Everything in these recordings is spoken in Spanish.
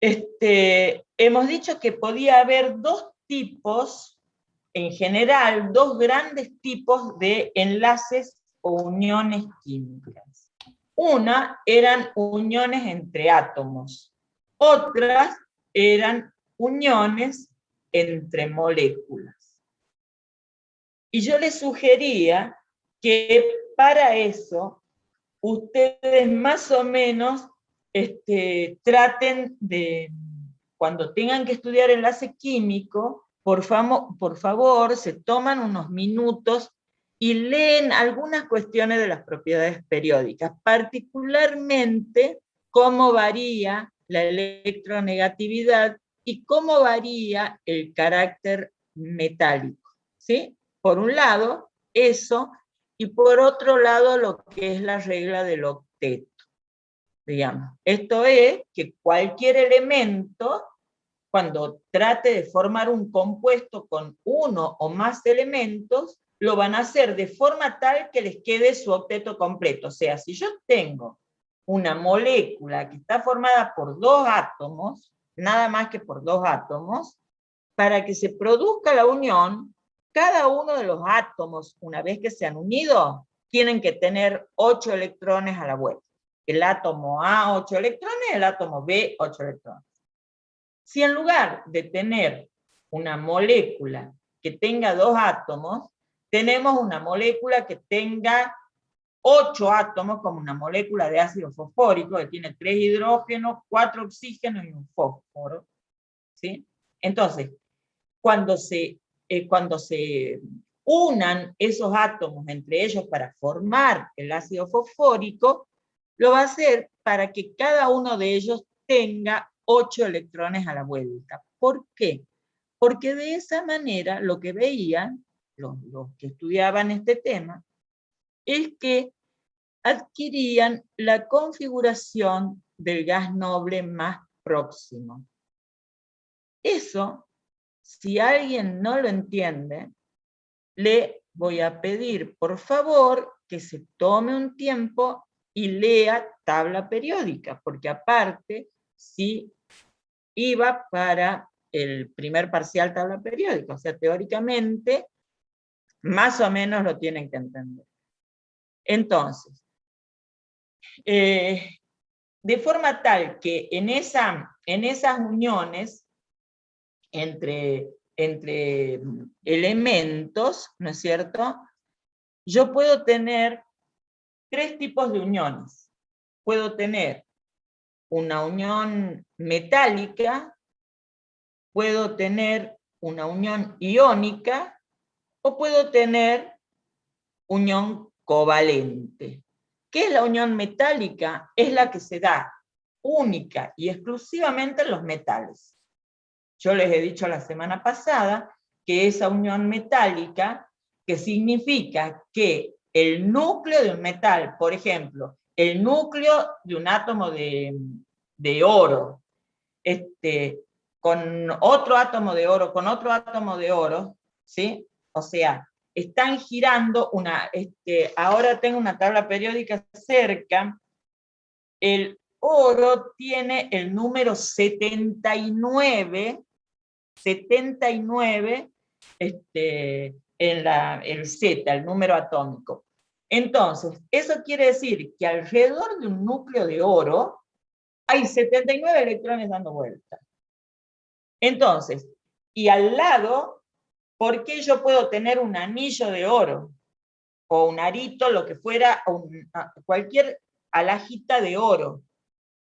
hemos dicho que podía haber dos tipos, en general, dos grandes tipos de enlaces o uniones químicas. Una eran uniones entre átomos, otras eran uniones entre moléculas. Y yo les sugería que para eso ustedes más o menos traten de, cuando tengan que estudiar enlace químico, por favor, se toman unos minutos y leen algunas cuestiones de las propiedades periódicas, particularmente cómo varía la electronegatividad y cómo varía el carácter metálico, ¿sí? Por un lado, eso, y por otro lado, lo que es la regla del octeto, digamos. Esto es que cualquier elemento, cuando trate de formar un compuesto con uno o más elementos, lo van a hacer de forma tal que les quede su octeto completo. O sea, si yo tengo una molécula que está formada por dos átomos, nada más que por dos átomos, para que se produzca la unión, cada uno de los átomos, una vez que se han unido, tienen que tener 8 electrones a la vuelta. El átomo A, 8 electrones, el átomo B, 8 electrones. Si en lugar de tener una molécula que tenga dos átomos, tenemos una molécula que tenga 8 átomos, como una molécula de ácido fosfórico, que tiene 3 hidrógenos, 4 oxígenos y un fósforo, ¿sí? Entonces, cuando se unan esos átomos entre ellos para formar el ácido fosfórico, lo va a hacer para que cada uno de ellos tenga 8 electrones a la vuelta. ¿Por qué? Porque de esa manera lo que veían los que estudiaban este tema es que adquirían la configuración del gas noble más próximo. Eso, si alguien no lo entiende, le voy a pedir, por favor, que se tome un tiempo y lea tabla periódica, porque aparte, sí iba para el primer parcial tabla periódica, o sea, teóricamente, más o menos lo tienen que entender. Entonces, de forma tal que en esas uniones entre elementos, ¿no es cierto?, yo puedo tener tres tipos de uniones. Puedo tener una unión metálica, puedo tener una unión iónica, o puedo tener unión covalente. ¿Qué es la unión metálica? Es la que se da única y exclusivamente en los metales. Yo les he dicho la semana pasada que esa unión metálica, que significa que el núcleo de un metal, por ejemplo, el núcleo de un átomo de oro, con otro átomo de oro, con otro átomo de oro, ¿sí? O sea, están girando ahora tengo una tabla periódica cerca, el oro tiene el número 79, el Z, el número atómico. Entonces, eso quiere decir que alrededor de un núcleo de oro hay 79 electrones dando vueltas. Entonces, y al lado, ¿por qué yo puedo tener un anillo de oro? O un arito, lo que fuera, cualquier alajita de oro.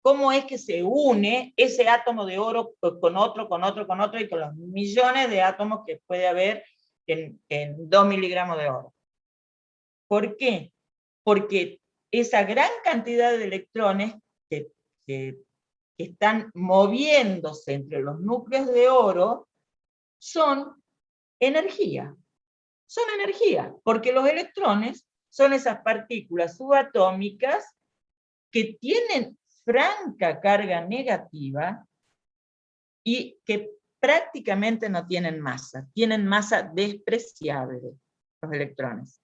¿Cómo es que se une ese átomo de oro con otro, con otro, con otro, y con los millones de átomos que puede haber en 2 miligramos de oro? ¿Por qué? Porque esa gran cantidad de electrones que están moviéndose entre los núcleos de oro son energía. Son energía, porque los electrones son esas partículas subatómicas que tienen franca carga negativa y que prácticamente no tienen masa despreciable, los electrones.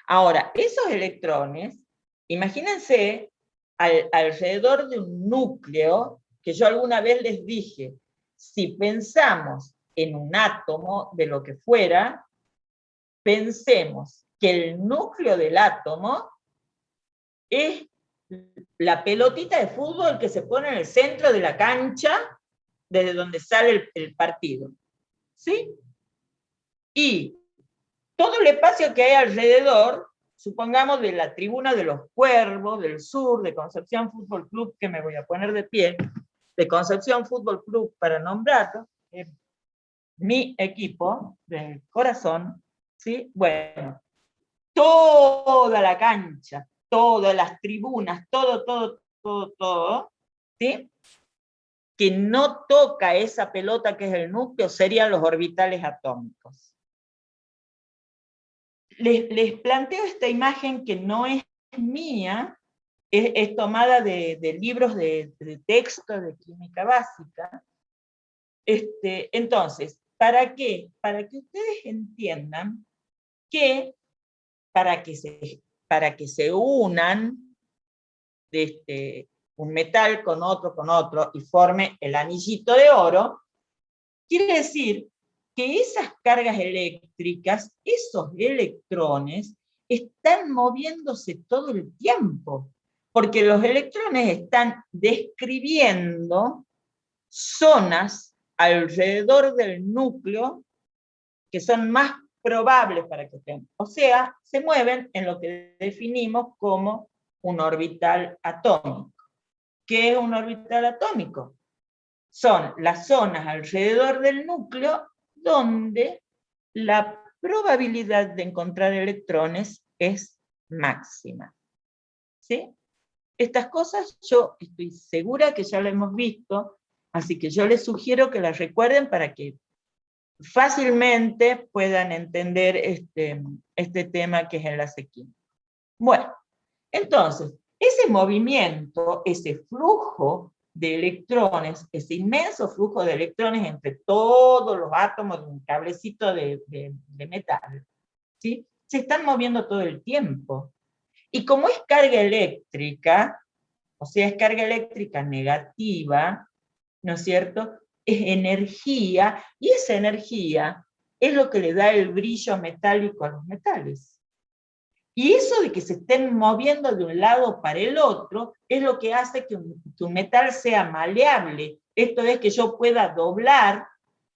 Ahora, esos electrones, imagínense alrededor de un núcleo que yo alguna vez les dije, si pensamos en un átomo de lo que fuera, pensemos que el núcleo del átomo es la pelotita de fútbol que se pone en el centro de la cancha desde donde sale el partido. ¿Sí? Y todo el espacio que hay alrededor, supongamos de la tribuna de los Cuervos, del sur, de Concepción Fútbol Club, que me voy a poner de pie, de Concepción Fútbol Club para nombrarlo, mi equipo del corazón, ¿sí? Bueno, toda la cancha, todas las tribunas, todo, ¿sí? Que no toca esa pelota que es el núcleo serían los orbitales atómicos. Les planteo esta imagen que no es mía, es tomada de libros de texto de química básica. Entonces, ¿para qué? Para que ustedes entiendan que para que se unan un metal con otro, y forme el anillito de oro, quiere decir que esas cargas eléctricas, esos electrones, están moviéndose todo el tiempo, porque los electrones están describiendo zonas alrededor del núcleo que son más probables para que estén. O sea, se mueven en lo que definimos como un orbital atómico. ¿Qué es un orbital atómico? Son las zonas alrededor del núcleo donde la probabilidad de encontrar electrones es máxima. ¿Sí? Estas cosas yo estoy segura que ya lo hemos visto, así que yo les sugiero que las recuerden para que fácilmente puedan entender este tema que es enlace químico. Bueno, entonces, ese movimiento, ese flujo de electrones, ese inmenso flujo de electrones entre todos los átomos de un cablecito de metal, ¿sí? Se están moviendo todo el tiempo. Y como es carga eléctrica, o sea, es carga eléctrica negativa, ¿no es cierto? Es energía, y esa energía es lo que le da el brillo metálico a los metales. Y eso de que se estén moviendo de un lado para el otro es lo que hace que un metal sea maleable. Esto es que yo pueda doblar,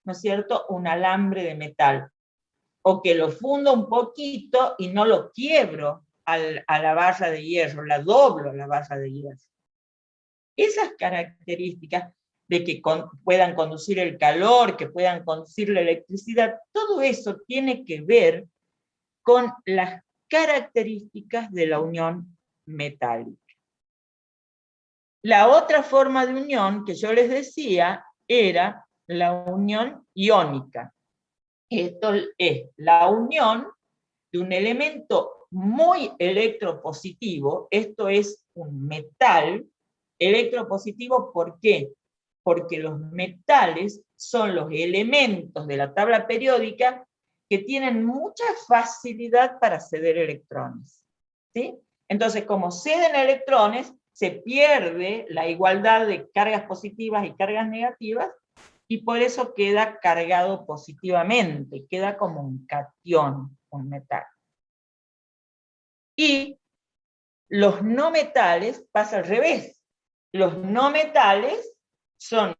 ¿no es cierto?, un alambre de metal. O que lo fundo un poquito y no lo quiebro a la barra de hierro, la doblo a la barra de hierro. Esas características de que puedan conducir el calor, que puedan conducir la electricidad, todo eso tiene que ver con las características de la unión metálica. La otra forma de unión que yo les decía era la unión iónica. Esto es la unión de un elemento muy electropositivo, esto es un metal electropositivo. ¿Por qué? Porque los metales son los elementos de la tabla periódica que tienen mucha facilidad para ceder electrones. ¿Sí? Entonces, como ceden electrones, se pierde la igualdad de cargas positivas y cargas negativas, y por eso queda cargado positivamente, queda como un catión, un metal. Y los no metales pasa al revés. Los no metales son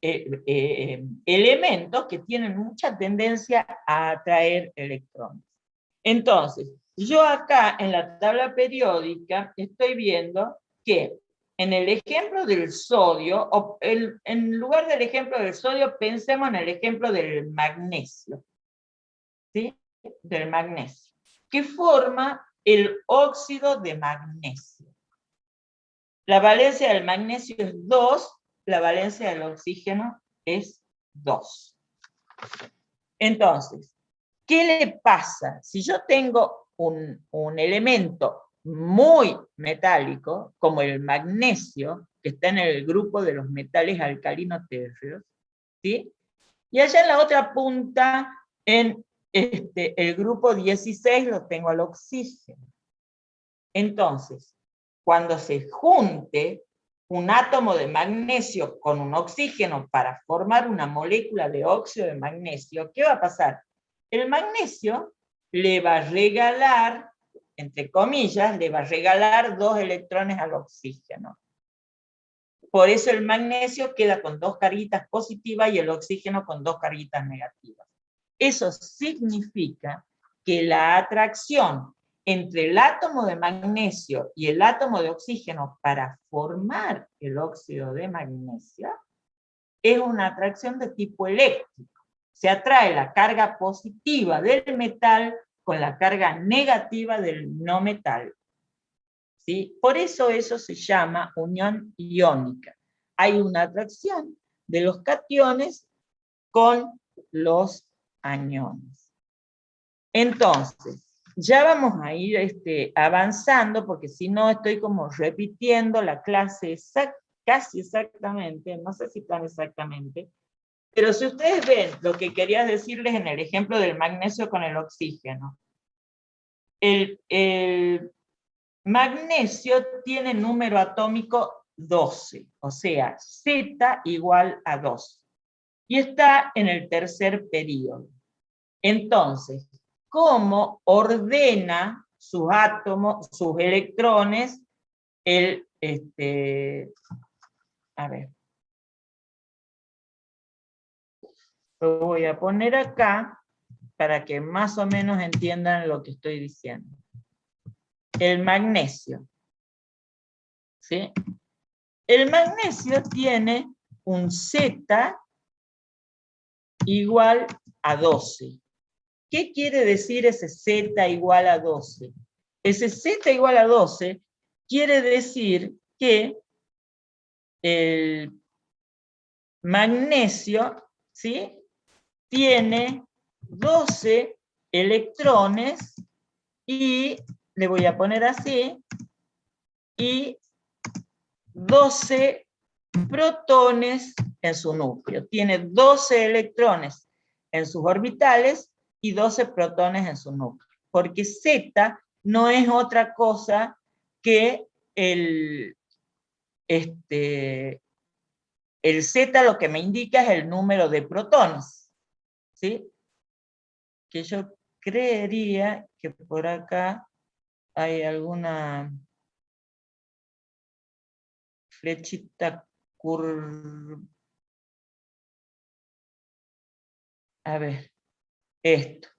elementos que tienen mucha tendencia a atraer electrones. Entonces, yo acá en la tabla periódica estoy viendo que en el ejemplo del sodio, en lugar del ejemplo del sodio, pensemos en el ejemplo del magnesio. ¿Sí? Del magnesio, que forma el óxido de magnesio. La valencia del magnesio es 2, la valencia del oxígeno es 2. Entonces, ¿qué le pasa? Si yo tengo un elemento muy metálico, como el magnesio, que está en el grupo de los metales alcalino térreos, ¿sí? Y allá en la otra punta, en el grupo 16, lo tengo al oxígeno. Entonces, cuando se junte un átomo de magnesio con un oxígeno para formar una molécula de óxido de magnesio, ¿qué va a pasar? El magnesio le va a regalar, entre comillas, le va a regalar 2 electrones al oxígeno. Por eso el magnesio queda con 2 carguitas positivas y el oxígeno con 2 carguitas negativas. Eso significa que la atracción entre el átomo de magnesio y el átomo de oxígeno para formar el óxido de magnesio es una atracción de tipo eléctrico. Se atrae la carga positiva del metal con la carga negativa del no metal. ¿Sí? Por eso se llama unión iónica. Hay una atracción de los cationes con los aniones. Entonces, ya vamos a ir avanzando, porque si no estoy como repitiendo la clase casi exactamente, no sé si tan exactamente, pero si ustedes ven lo que quería decirles en el ejemplo del magnesio con el oxígeno, el magnesio tiene número atómico 12, o sea, Z igual a 2, y está en el tercer período. Entonces, ¿cómo ordena sus átomos, sus electrones, a ver, lo voy a poner acá para que más o menos entiendan lo que estoy diciendo. El magnesio, ¿sí? El magnesio tiene un Z igual a 12. ¿Qué quiere decir ese Z igual a 12? Ese Z igual a 12 quiere decir que el magnesio, ¿sí?, tiene 12 electrones y, le voy a poner así, y 12 protones en su núcleo. Tiene 12 electrones en sus orbitales y 12 protones en su núcleo. Porque Z no es otra cosa que el Z, lo que me indica es el número de protones, ¿sí? Que yo creería que por acá hay alguna flechita a ver, esto.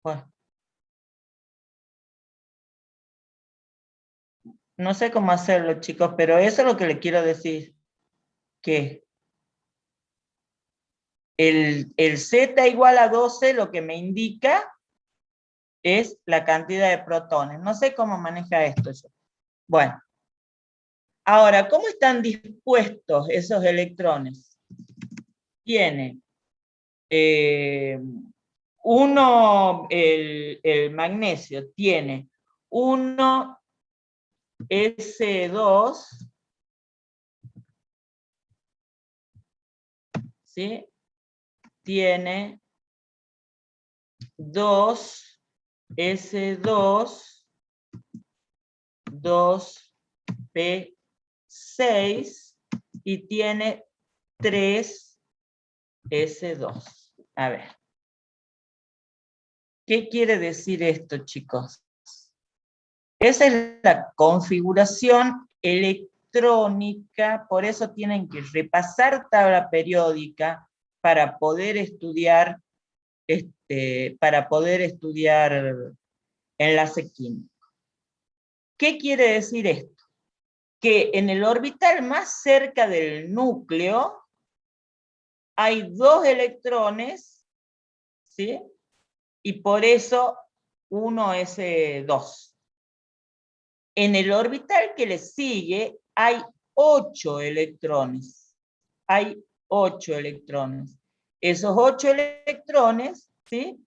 Bueno. No sé cómo hacerlo, chicos, pero eso es lo que le quiero decir. Que el Z igual a 12 lo que me indica es la cantidad de protones. No sé cómo maneja esto yo. Bueno. Ahora, ¿cómo están dispuestos esos electrones? Tiene el magnesio tiene 1 S2, ¿sí? Tiene 2 S2, 2 P6 y tiene 3 S2. A ver. ¿Qué quiere decir esto, chicos? Esa es la configuración electrónica, por eso tienen que repasar tabla periódica para poder estudiar, enlace químico. ¿Qué quiere decir esto? Que en el orbital más cerca del núcleo hay 2 electrones, ¿sí? Y por eso 1s2. En el orbital que le sigue hay 8 electrones. Hay 8 electrones. Esos 8 electrones, ¿sí?,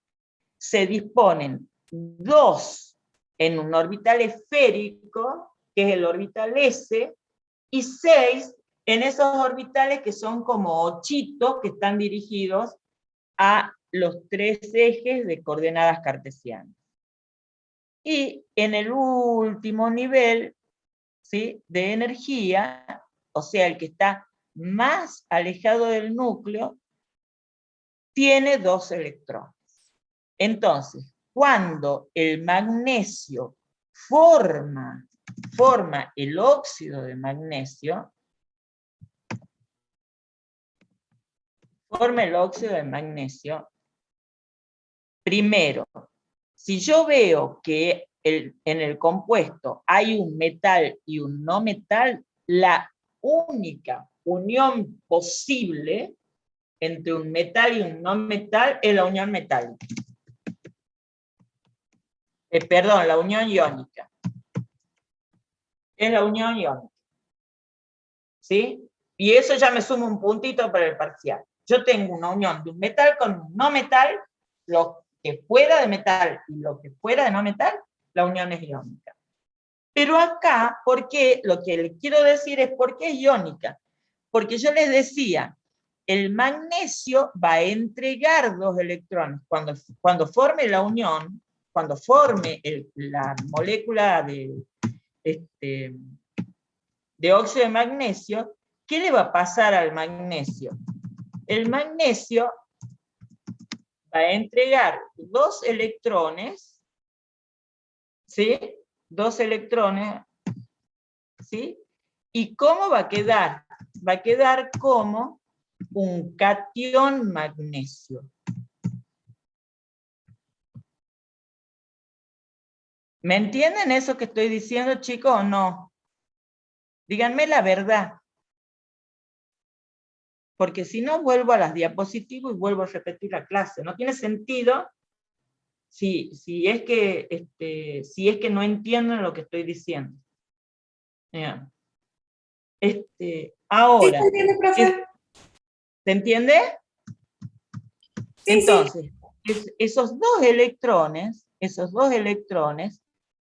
se disponen 2 en un orbital esférico, que es el orbital S, y 6 en esos orbitales que son como ochitos, que están dirigidos a los 3 ejes de coordenadas cartesianas. Y en el último nivel ¿sí?, de energía, o sea, el que está más alejado del núcleo, tiene 2 electrones. Entonces, cuando el magnesio forma el óxido de magnesio, primero, si yo veo que en el compuesto hay un metal y un no metal, la única unión posible entre un metal y un no metal es la unión metálica. Perdón, la unión iónica. Es la unión iónica. ¿Sí? Y eso ya me suma un puntito para el parcial. Yo tengo una unión de un metal con un no metal, lo que fuera de metal y lo que fuera de no metal, la unión es iónica. Pero acá, ¿por qué? Lo que les quiero decir es por qué es iónica. Porque yo les decía, el magnesio va a entregar 2 electrones. Cuando forme la unión, cuando forme la molécula de óxido de magnesio, ¿qué le va a pasar al magnesio? El magnesio va a entregar 2 electrones, ¿sí? 2 electrones, ¿sí? ¿Y cómo va a quedar? Va a quedar como un catión magnesio. ¿Me entienden eso que estoy diciendo, chicos, o no? Díganme la verdad. Porque si no, vuelvo a las diapositivas y vuelvo a repetir la clase. No tiene sentido si es que no entienden lo que estoy diciendo. Bien. Ahora, sí, se entiende, profe. ¿se entiende? Sí, Entonces, sí. esos dos electrones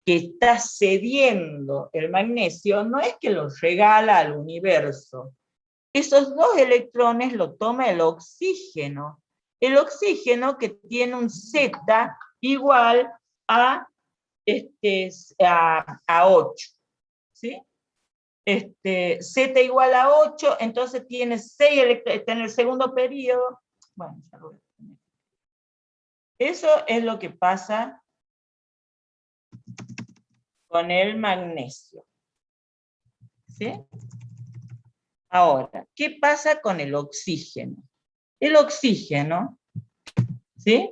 que está cediendo el magnesio, no es que los regala al universo. Esos 2 electrones lo toma el oxígeno. El oxígeno que tiene un Z igual a 8. ¿Sí? Z igual a 8, entonces tiene 6 electrones, está en el segundo periodo. Bueno, ya lo voy a poner. Eso es lo que pasa con el magnesio. ¿Sí? Ahora, ¿qué pasa con el oxígeno? El oxígeno, ¿sí?,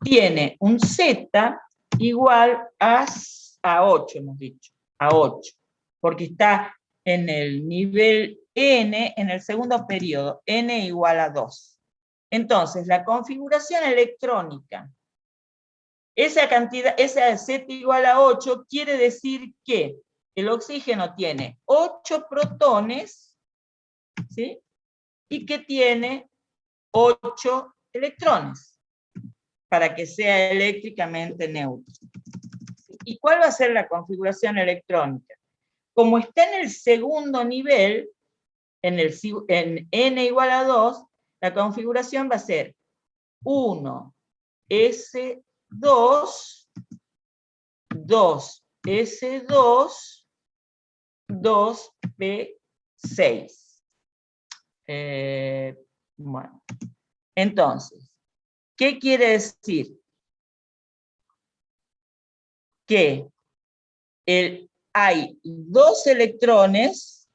tiene un Z igual a 8, hemos dicho, a 8, porque está en el nivel N, en el segundo periodo, N igual a 2. Entonces, la configuración electrónica, esa cantidad, esa Z igual a 8, quiere decir que el oxígeno tiene 8 protones, ¿sí?, y que tiene 8 electrones, para que sea eléctricamente neutro. ¿Y cuál va a ser la configuración electrónica? Como está en el segundo nivel, en N igual a 2, la configuración va a ser 1S2, 2S2, 2P6. Bueno, entonces, ¿qué quiere decir? Que hay 2 electrones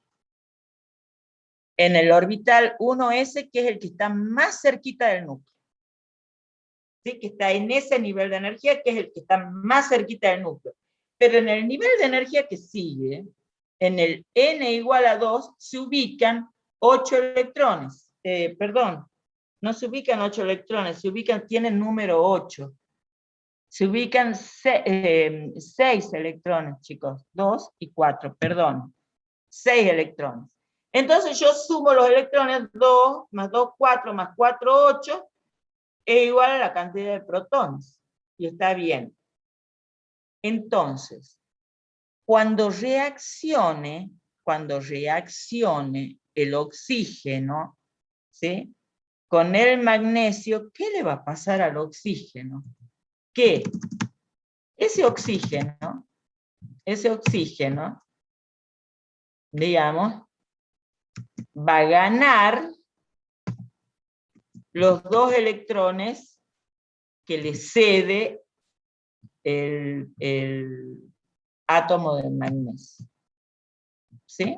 en el orbital 1s, que es el que está más cerquita del núcleo. ¿Sí? Que está en ese nivel de energía, que es el que está más cerquita del núcleo. Pero en el nivel de energía que sigue, en el n igual a 2, se ubican 8 electrones. Perdón, no se ubican 8 electrones, tienen número 8. Se ubican 6 electrones, chicos. 2 y 4, perdón. 6 electrones. Entonces yo sumo los electrones, 2 más 2, 4, más 4, 8, es igual a la cantidad de protones. Y está bien. Entonces, cuando reaccione el oxígeno, ¿sí?, con el magnesio, ¿qué le va a pasar al oxígeno? Que ese oxígeno digamos, va a ganar los 2 electrones que le cede el átomo de magnesio. ¿Sí?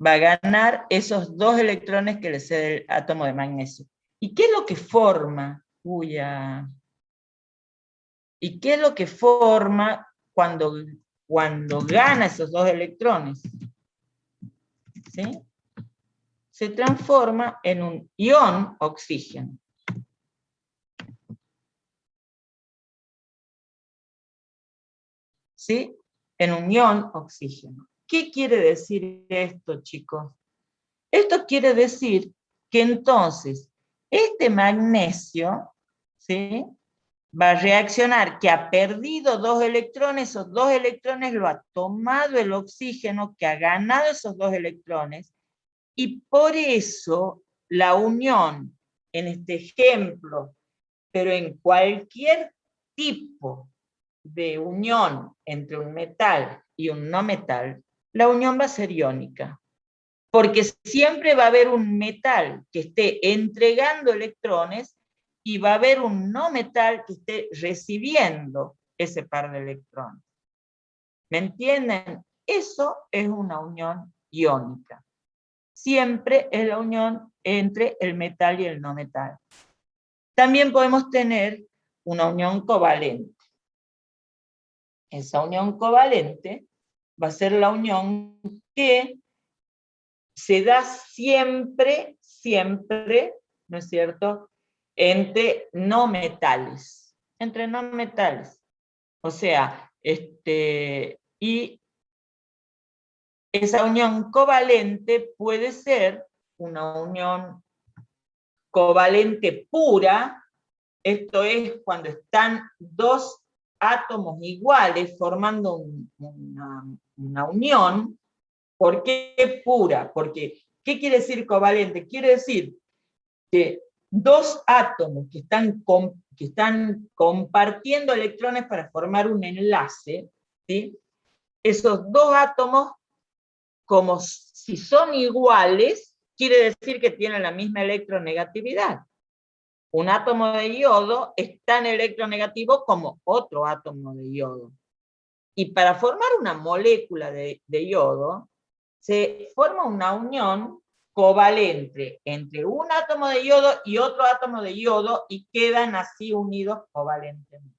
Va a ganar esos 2 electrones que le cede el átomo de magnesio. ¿Y qué es lo que forma? ¿Y qué es lo que forma cuando gana esos 2 electrones? ¿Sí? Se transforma en un ion oxígeno. ¿Sí? En un ion oxígeno. ¿Qué quiere decir esto, chicos? Esto quiere decir que entonces este magnesio, ¿sí?, va a reaccionar, que ha perdido 2 electrones, esos 2 electrones lo ha tomado el oxígeno, que ha ganado esos 2 electrones, y por eso la unión, en este ejemplo, pero en cualquier tipo de unión entre un metal y un no metal, la unión va a ser iónica. Porque siempre va a haber un metal que esté entregando electrones y va a haber un no metal que esté recibiendo ese par de electrones. ¿Me entienden? Eso es una unión iónica. Siempre es la unión entre el metal y el no metal. También podemos tener una unión covalente. Esa unión covalente va a ser la unión que se da siempre, ¿no es cierto?, entre no metales. Entre no metales. O sea, y esa unión covalente puede ser una unión covalente pura, esto es cuando están 2 átomos iguales formando una unión. ¿Por qué pura? Porque, ¿qué quiere decir covalente? Quiere decir que 2 átomos que están compartiendo electrones para formar un enlace, ¿sí?, esos 2 átomos, como si son iguales, quiere decir que tienen la misma electronegatividad. Un átomo de yodo es tan electronegativo como otro átomo de yodo. Y para formar una molécula de yodo, se forma una unión covalente entre un átomo de yodo y otro átomo de yodo y quedan así unidos covalentemente.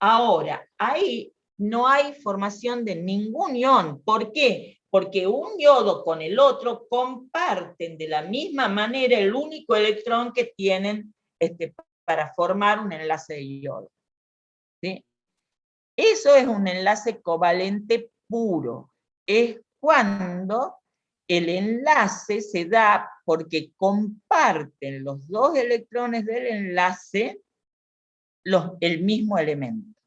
Ahora, ahí no hay formación de ningún ion. ¿Por qué? Porque un yodo con el otro comparten de la misma manera el único electrón que tienen para formar un enlace de yodo. ¿Sí? Eso es un enlace covalente puro. Es cuando el enlace se da porque comparten los 2 electrones del enlace el mismo elemento.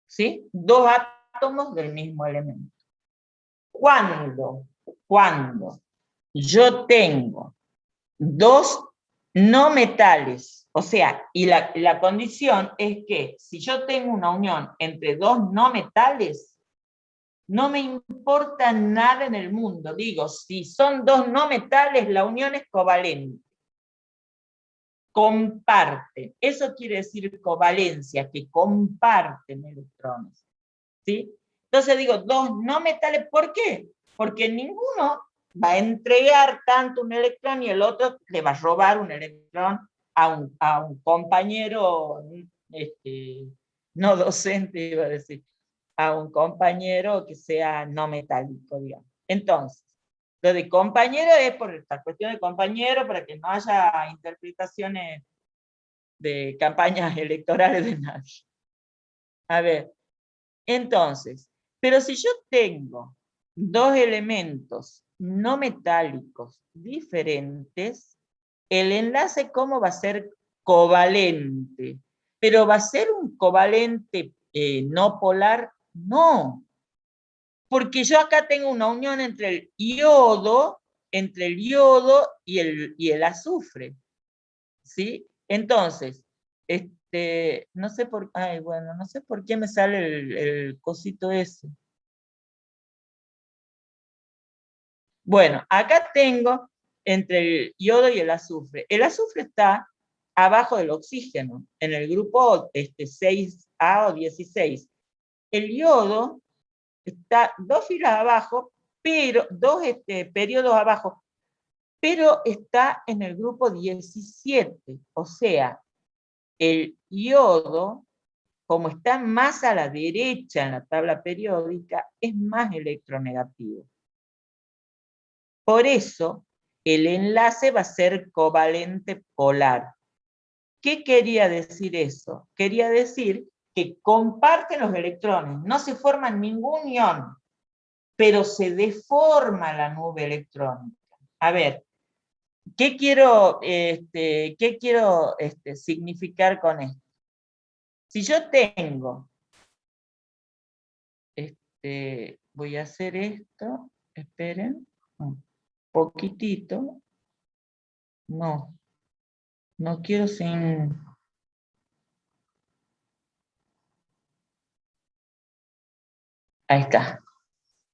¿Sí? 2 átomos del mismo elemento. Cuando yo tengo 2 no metales, o sea, y la condición es que si yo tengo una unión entre 2 no metales, no me importa nada en el mundo. Digo, si son 2 no metales, la unión es covalente. Comparten. Eso quiere decir covalencia, que comparten electrones. ¿Sí? Entonces digo, 2 no metales, ¿por qué? Porque ninguno va a entregar tanto un electrón y el otro le va a robar un electrón a un compañero, no docente, iba a decir, a un compañero que sea no metálico, digamos. Entonces, lo de compañero es por esta cuestión de compañero, para que no haya interpretaciones de campañas electorales de nadie. A ver, entonces, pero si yo tengo 2 elementos no metálicos diferentes, el enlace, ¿cómo va a ser? Covalente. ¿Pero va a ser un covalente no polar? No. Porque yo acá tengo una unión entre el yodo y el azufre. ¿Sí? Entonces, no sé por qué me sale el cosito ese. Bueno, acá tengo entre el yodo y el azufre. El azufre está abajo del oxígeno, en el grupo 6A o 16. El yodo está 2 filas abajo, pero 2 periodos abajo, pero está en el grupo 17. O sea, el yodo, como está más a la derecha en la tabla periódica, es más electronegativo. Por eso, el enlace va a ser covalente polar. ¿Qué quería decir eso? Quería decir que comparten los electrones, no se forman ningún ion, pero se deforma la nube electrónica. A ver, ¿qué quiero significar con esto? Si yo tengo, voy a hacer esto, esperen, un poquitito, no quiero sin... Ahí está.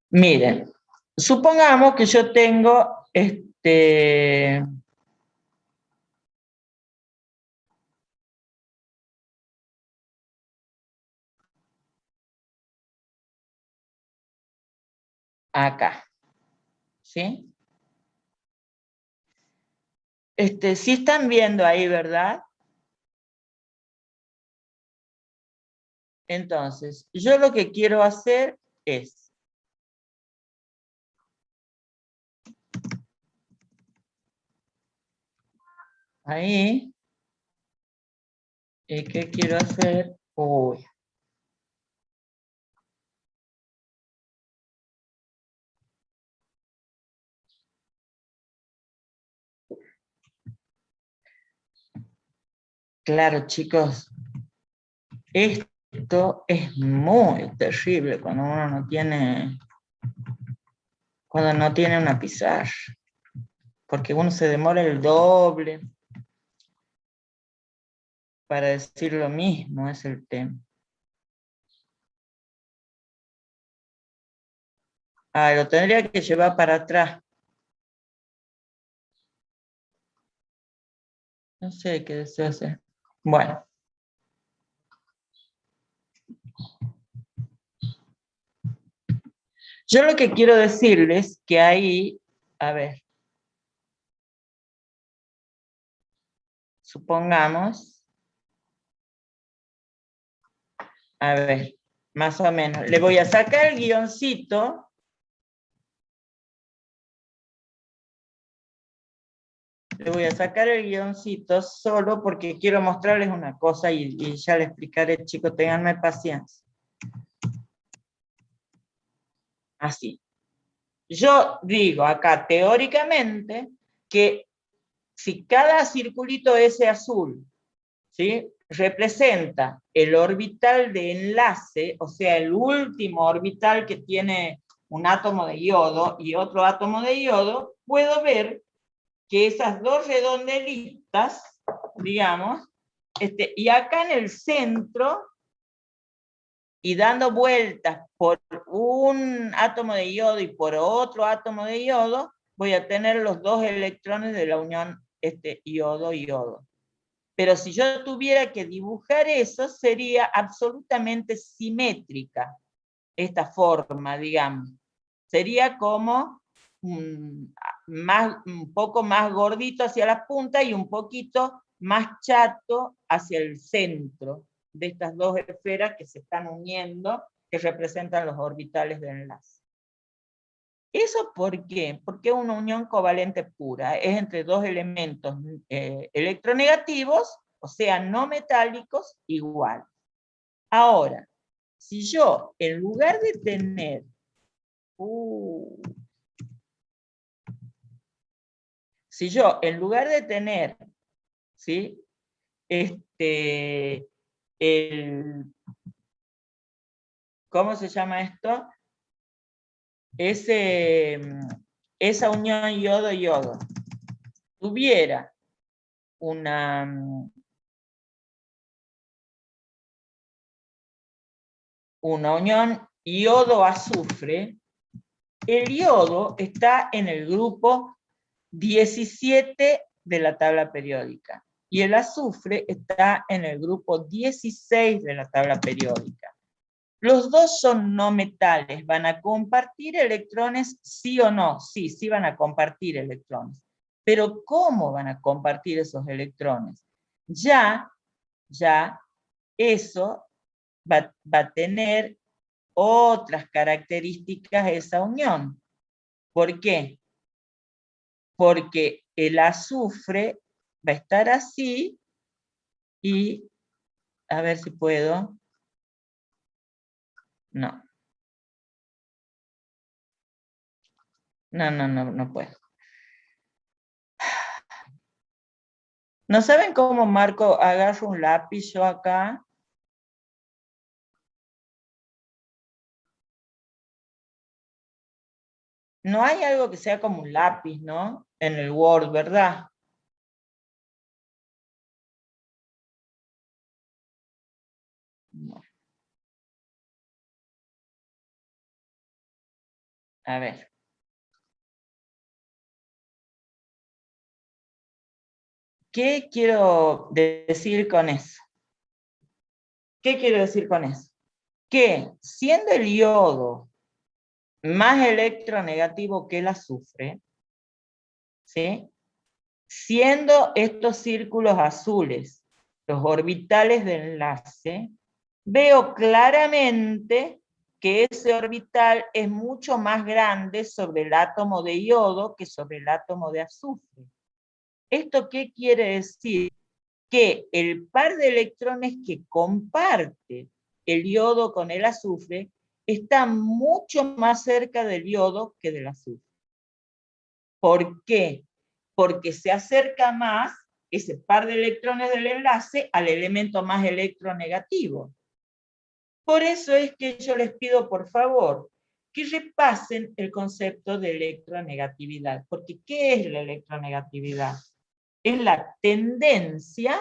Miren, supongamos que yo tengo acá, ¿sí? Sí están viendo ahí, ¿verdad? Entonces, yo lo que quiero hacer es... Ahí, ¿qué quiero hacer? Uy. Claro, chicos, esto es muy terrible cuando uno no tiene, una pizarra, porque uno se demora el doble para decir lo mismo, es el tema. Ah, lo tendría que llevar para atrás. No sé qué deseo hacer. Bueno. Yo lo que quiero decirles que ahí, a ver, supongamos, a ver, más o menos, le voy a sacar el guioncito. Le voy a sacar el guioncito solo porque quiero mostrarles una cosa y ya les explicaré, chicos, ténganme paciencia. Así. Yo digo acá teóricamente que si cada circulito ese azul, ¿sí?, representa el orbital de enlace, o sea, el último orbital que tiene un átomo de yodo y otro átomo de yodo, puedo ver que esas dos redondelitas, digamos, y acá en el centro, y dando vueltas por un átomo de yodo y por otro átomo de yodo, voy a tener los dos electrones de la unión yodo-yodo. Pero si yo tuviera que dibujar eso, sería absolutamente simétrica esta forma, digamos. Sería como un poco más gordito hacia la punta y un poquito más chato hacia el centro de estas dos esferas que se están uniendo, que representan los orbitales de enlace. ¿Eso por qué? Porque es una unión covalente pura, es entre dos elementos electronegativos, o sea, no metálicos, igual. Ahora, si yo, en lugar de tener si yo, en lugar de tener, ¿sí?, ¿cómo se llama esto? Esa unión yodo-yodo tuviera una unión yodo-azufre, el yodo está en el grupo 17 de la tabla periódica, y el azufre está en el grupo 16 de la tabla periódica. Los dos son no metales, ¿van a compartir electrones sí o no? Sí, sí van a compartir electrones. Pero ¿cómo van a compartir esos electrones? Ya eso va a tener otras características esa unión. ¿Por qué? Porque el azufre va a estar así y, a ver si puedo, no. No puedo. ¿No saben cómo marco? Agarro un lápiz yo acá. No hay algo que sea como un lápiz, ¿no? En el Word, ¿verdad? No. A ver. ¿Qué quiero decir con eso? ¿Qué quiero decir con eso? Que siendo el yodo más electronegativo que el azufre, ¿sí? Siendo estos círculos azules los orbitales de enlace, veo claramente que ese orbital es mucho más grande sobre el átomo de yodo que sobre el átomo de azufre. ¿Esto qué quiere decir? Que el par de electrones que comparte el yodo con el azufre está mucho más cerca del yodo que del azufre. ¿Por qué? Porque se acerca más ese par de electrones del enlace al elemento más electronegativo. Por eso es que yo les pido, por favor, que repasen el concepto de electronegatividad. Porque ¿qué es la electronegatividad? Es la tendencia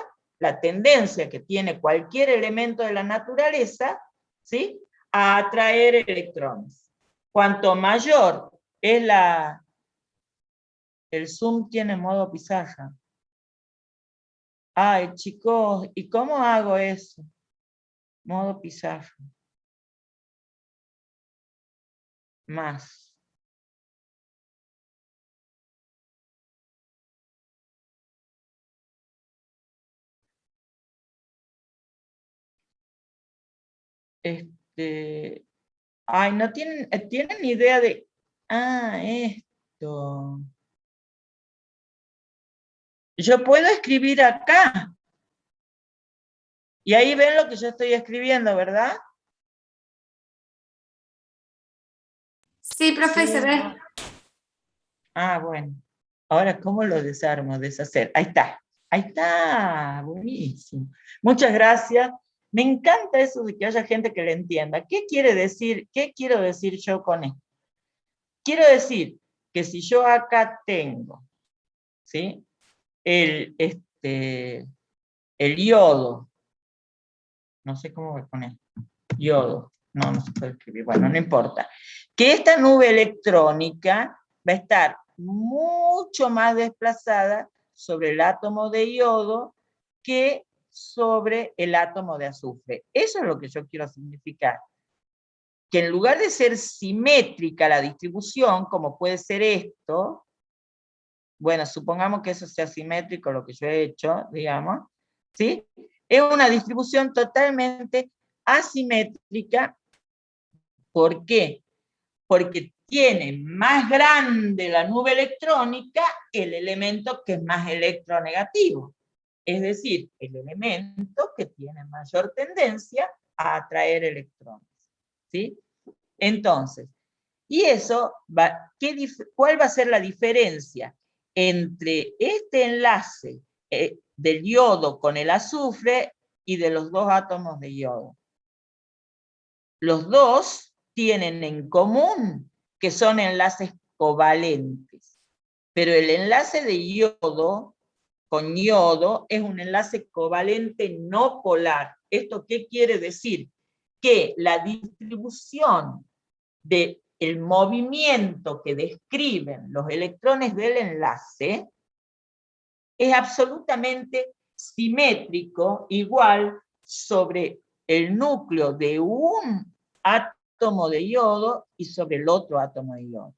que tiene cualquier elemento de la naturaleza, ¿sí?, a atraer electrones. Cuanto mayor es la... El Zoom tiene modo pizarra. Ay, chicos, ¿y cómo hago eso? Modo pizarra. Más. Ay, no tienen idea de... Ah, esto. Yo puedo escribir acá. Y ahí ven lo que yo estoy escribiendo, ¿verdad? Sí, profe, se ve. Ah, bueno. Ahora, ¿cómo lo desarmo? Deshacer. Ahí está. Ahí está. Buenísimo. Muchas gracias. Me encanta eso de que haya gente que le entienda. ¿Qué quiere decir? ¿Qué quiero decir yo con esto? Quiero decir que si yo acá tengo, ¿sí?, el yodo, no sé cómo voy a poner, yodo, no se puede escribir, bueno, no importa, que esta nube electrónica va a estar mucho más desplazada sobre el átomo de yodo que sobre el átomo de azufre. Eso es lo que yo quiero significar. Que en lugar de ser simétrica la distribución, como puede ser esto, bueno, supongamos que eso sea simétrico, lo que yo he hecho, digamos, ¿sí? Es una distribución totalmente asimétrica. ¿Por qué? Porque tiene más grande la nube electrónica el elemento que es más electronegativo. Es decir, el elemento que tiene mayor tendencia a atraer electrones. ¿Sí? Entonces, y eso, ¿cuál va a ser la diferencia entre este enlace del yodo con el azufre y de los dos átomos de yodo? Los dos tienen en común que son enlaces covalentes, pero el enlace de yodo con yodo es un enlace covalente no polar. ¿Esto qué quiere decir? Que la distribución de el movimiento que describen los electrones del enlace es absolutamente simétrico, igual sobre el núcleo de un átomo de yodo y sobre el otro átomo de yodo.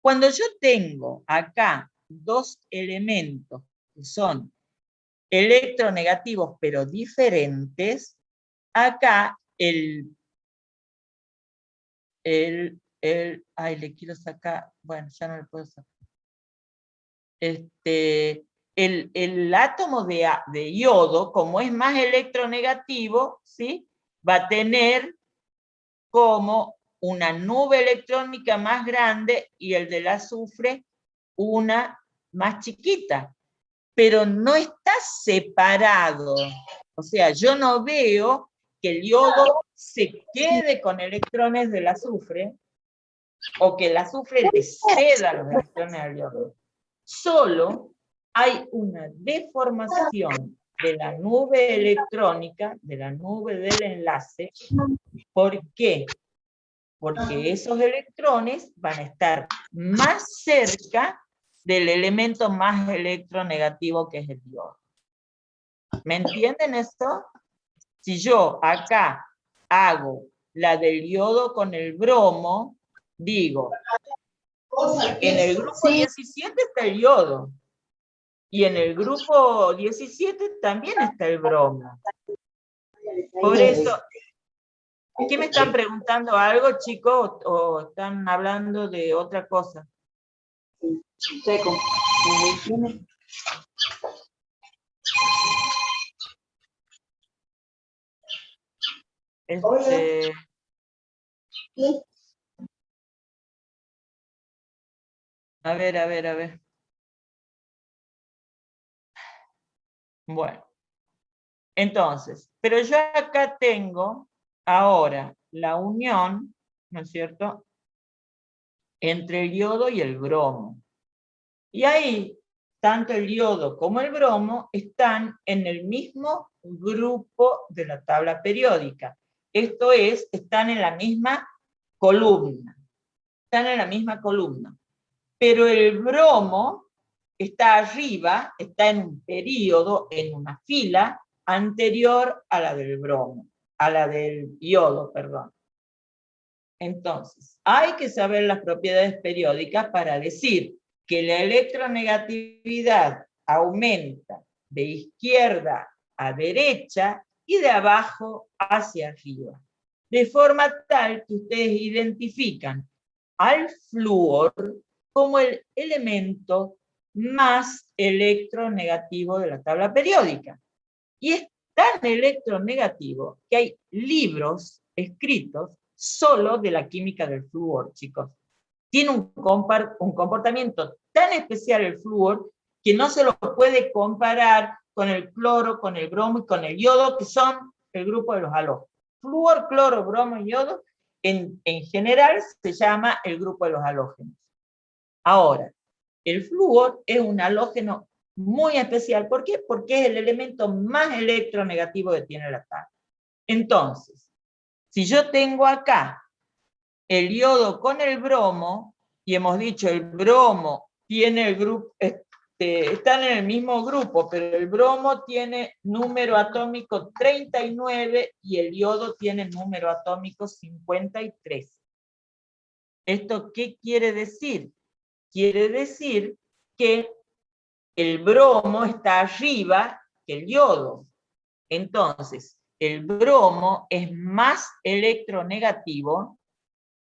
Cuando yo tengo acá dos elementos que son electronegativos pero diferentes, acá ay, le quiero sacar, bueno, ya no le puedo sacar. El átomo de yodo, como es más electronegativo, ¿sí? Va a tener como una nube electrónica más grande y el del azufre una más chiquita. Pero no está separado. O sea, yo no veo que el yodo se quede con electrones del azufre o que el azufre le ceda los electrones al yodo. Solo hay una deformación de la nube electrónica, de la nube del enlace. ¿Por qué? Porque esos electrones van a estar más cerca del elemento más electronegativo que es el yodo. ¿Me entienden esto? Si yo acá hago la del yodo con el bromo, digo, en el grupo 17 está el yodo, y en el grupo 17 también está el bromo. Por eso, ¿qué me están preguntando? ¿Algo, chicos? ¿O están hablando de otra cosa? Seco. A ver. Bueno. Entonces, pero yo acá tengo ahora la unión, ¿no es cierto?, entre el yodo y el bromo. Y ahí, tanto el yodo como el bromo están en el mismo grupo de la tabla periódica. Esto es, están en la misma columna. Están en la misma columna. Pero el bromo está arriba, está en un período, en una fila anterior a la del bromo, a la del yodo, perdón. Entonces, hay que saber las propiedades periódicas para decir que la electronegatividad aumenta de izquierda a derecha y de abajo hacia arriba. De forma tal que ustedes identifican al flúor como el elemento más electronegativo de la tabla periódica. Y es tan electronegativo que hay libros escritos solo de la química del flúor, chicos. Tiene un comportamiento tan especial el flúor que no se lo puede comparar con el cloro, con el bromo y con el yodo, que son el grupo de los halógenos. Flúor, cloro, bromo y yodo, en general se llama el grupo de los halógenos. Ahora, el flúor es un halógeno muy especial. ¿Por qué? Porque es el elemento más electronegativo que tiene la tabla. Entonces, si yo tengo acá el yodo con el bromo, y hemos dicho el bromo tiene el grupo, están en el mismo grupo, pero el bromo tiene número atómico 39 y el yodo tiene número atómico 53. ¿Esto qué quiere decir? Quiere decir que el bromo está arriba que el yodo. Entonces, el bromo es más electronegativo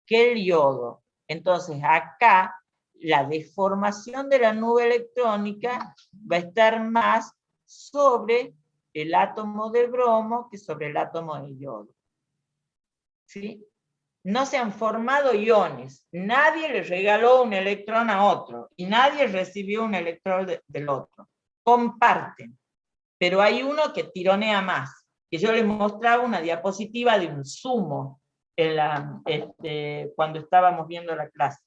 que el yodo. Entonces, acá la deformación de la nube electrónica va a estar más sobre el átomo de bromo que sobre el átomo de yodo. ¿Sí? No se han formado iones, nadie le regaló un electrón a otro, y nadie recibió un electrón del otro. Comparten, pero hay uno que tironea más, que yo les mostraba una diapositiva de un sumo cuando estábamos viendo la clase,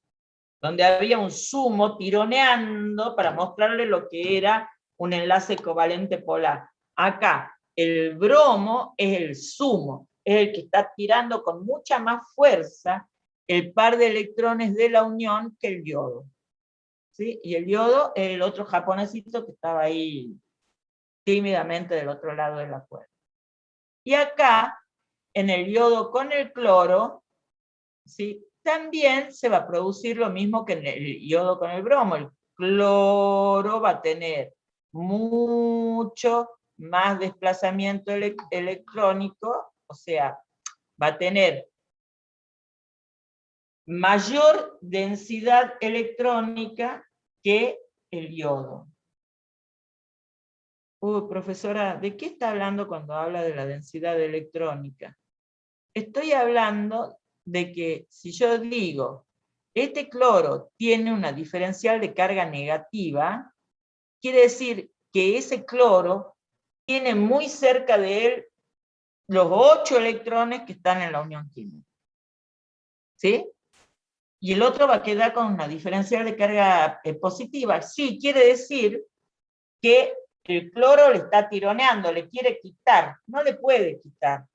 donde había un sumo tironeando para mostrarle lo que era un enlace covalente polar. Acá, el bromo es el sumo, es el que está tirando con mucha más fuerza el par de electrones de la unión que el yodo. ¿Sí? Y el yodo es el otro japonesito que estaba ahí tímidamente del otro lado de la cuerda. Y acá, en el yodo con el cloro, ¿sí? También se va a producir lo mismo que en el yodo con el bromo. El cloro va a tener mucho más desplazamiento electrónico, o sea, va a tener mayor densidad electrónica que el yodo. Profesora, ¿de qué está hablando cuando habla de la densidad electrónica? Estoy hablando de que si yo digo, este cloro tiene una diferencial de carga negativa, quiere decir que ese cloro tiene muy cerca de él los 8 electrones que están en la unión química. ¿Sí? Y el otro va a quedar con una diferencial de carga positiva. Sí, quiere decir que el cloro le está tironeando, le quiere quitar. No le puede quitar.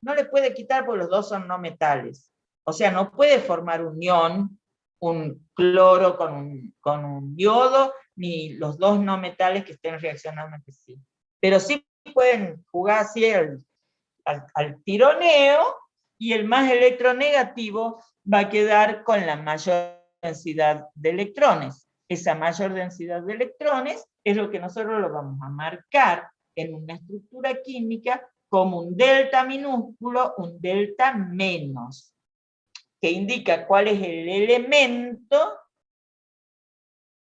No le puede quitar porque los dos son no metales. O sea, no puede formar unión, un cloro con un yodo, ni los dos no metales que estén reaccionando entre sí. Pero sí pueden jugar así al tironeo, y el más electronegativo va a quedar con la mayor densidad de electrones. Esa mayor densidad de electrones es lo que nosotros lo vamos a marcar en una estructura química como un delta minúsculo, un delta menos, que indica cuál es el elemento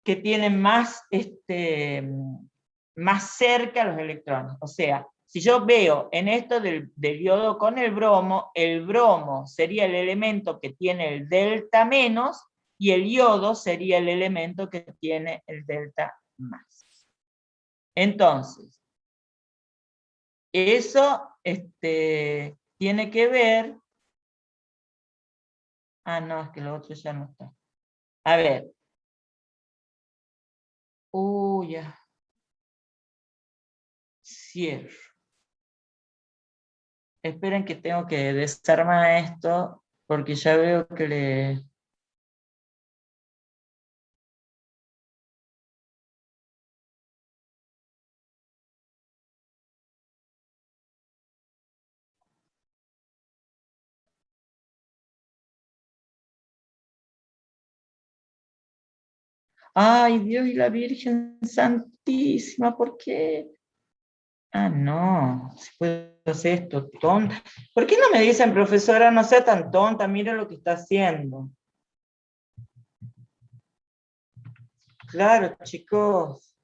que tiene más, más cerca a los electrones. O sea, si yo veo en esto del yodo con el bromo sería el elemento que tiene el delta menos, y el yodo sería el elemento que tiene el delta más. Entonces, eso tiene que ver... Ah, no, es que lo otro ya no está. A ver. Ya. Cierro. Esperen que tengo que desarmar esto, porque ya veo que le... Ay, Dios y la Virgen Santísima, ¿por qué? Ah, no, si puedo hacer esto tonta. ¿Por qué no me dicen, profesora, no sea tan tonta, mira lo que está haciendo? Claro, chicos.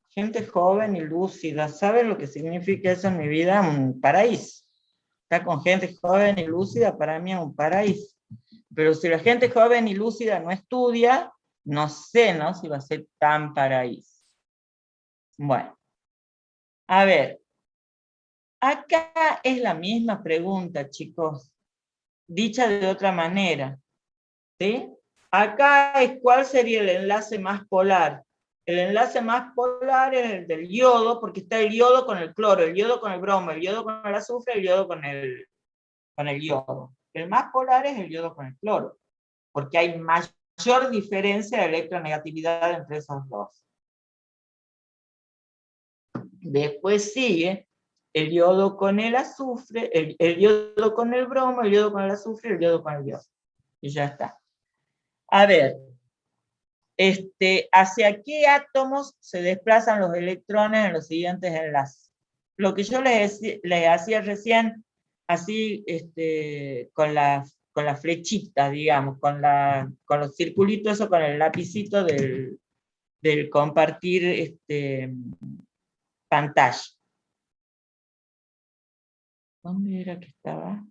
Gente joven y lúcida, ¿saben lo que significa eso en mi vida? Un paraíso. Estar con gente joven y lúcida para mí es un paraíso. Pero si la gente joven y lúcida no estudia, no sé, ¿no? Si va a ser tan paraíso. Bueno, a ver. Acá es la misma pregunta, chicos, dicha de otra manera, ¿sí? Acá es cuál sería el enlace más polar. El enlace más polar es el del yodo, porque está el yodo con el cloro, el yodo con el bromo, el yodo con el azufre, el yodo con el yodo. El más polar es el yodo con el cloro, porque hay mayor diferencia de electronegatividad entre esos dos. Después sigue el yodo con el azufre, el yodo con el bromo, el yodo con el azufre, el yodo con el yodo. Y ya está. A ver, ¿hacia qué átomos se desplazan los electrones en los siguientes enlaces? Lo que yo les hacía recién, así, con la flechita, digamos, con los circulitos, eso, con el lapicito del compartir pantalla. ¿Dónde era que estaba?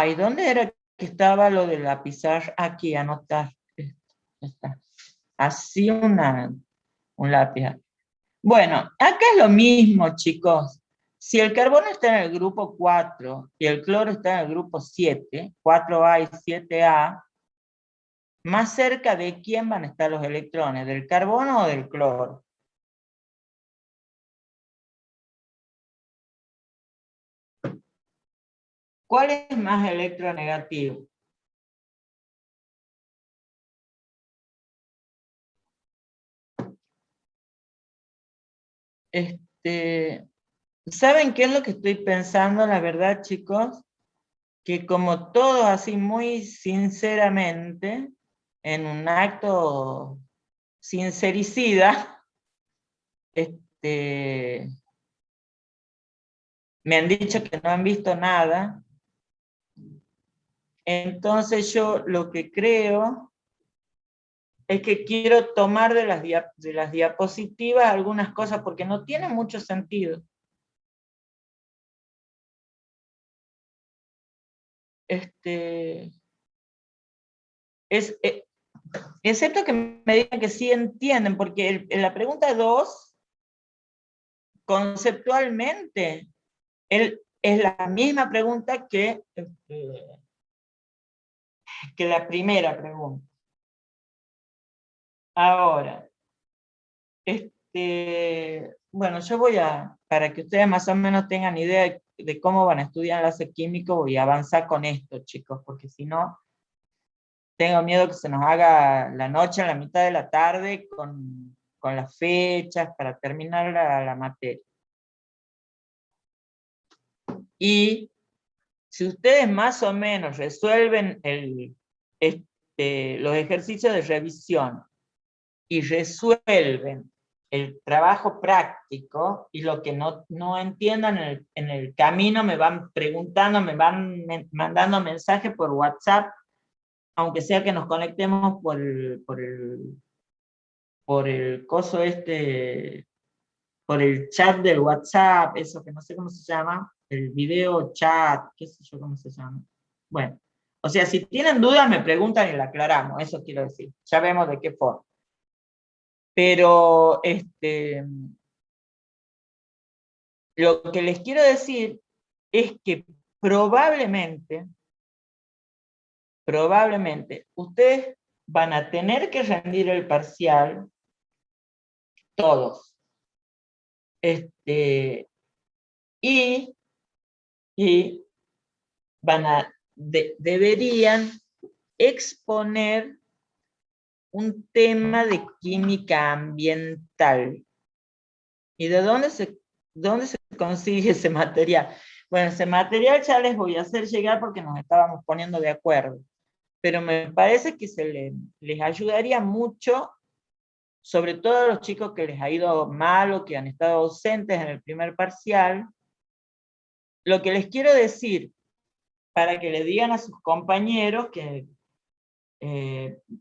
¿Y dónde era que estaba lo de la pizarra? Aquí, anotar. Está. Así un lápiz. Bueno, acá es lo mismo, chicos. Si el carbono está en el grupo 4 y el cloro está en el grupo 7, 4A y 7A, más cerca de quién van a estar los electrones, ¿del carbono o del cloro? ¿Cuál es más electronegativo? ¿Saben qué es lo que estoy pensando, la verdad, chicos? Que como todos así muy sinceramente, en un acto sincericida, me han dicho que no han visto nada. Entonces yo lo que creo es que quiero tomar de las diapositivas algunas cosas, porque no tiene mucho sentido. Excepto que me digan que sí entienden, porque en la pregunta 2, conceptualmente, es la misma pregunta que la primera pregunta. Ahora, bueno, yo voy para que ustedes más o menos tengan idea de cómo van a estudiar enlace químico, voy a avanzar con esto, chicos, porque si no, tengo miedo que se nos haga la noche en la mitad de la tarde con las fechas para terminar la materia. Y si ustedes más o menos resuelven los ejercicios de revisión y resuelven el trabajo práctico, y lo que no entiendan en el camino me van preguntando, me van mandando mensajes por WhatsApp, aunque sea que nos conectemos por el coso por el chat del WhatsApp, eso que no sé cómo se llama, el video chat, qué sé yo cómo se llama. Bueno, o sea, si tienen dudas me preguntan y la aclaramos, eso quiero decir, ya vemos de qué forma. Pero lo que les quiero decir es que probablemente, ustedes van a tener que rendir el parcial, todos. Y deberían exponer un tema de química ambiental. ¿Y de dónde se consigue ese material? Bueno, ese material ya les voy a hacer llegar porque nos estábamos poniendo de acuerdo. Pero me parece que les ayudaría mucho, sobre todo a los chicos que les ha ido mal o que han estado ausentes en el primer parcial. Lo que les quiero decir, para que le digan a sus compañeros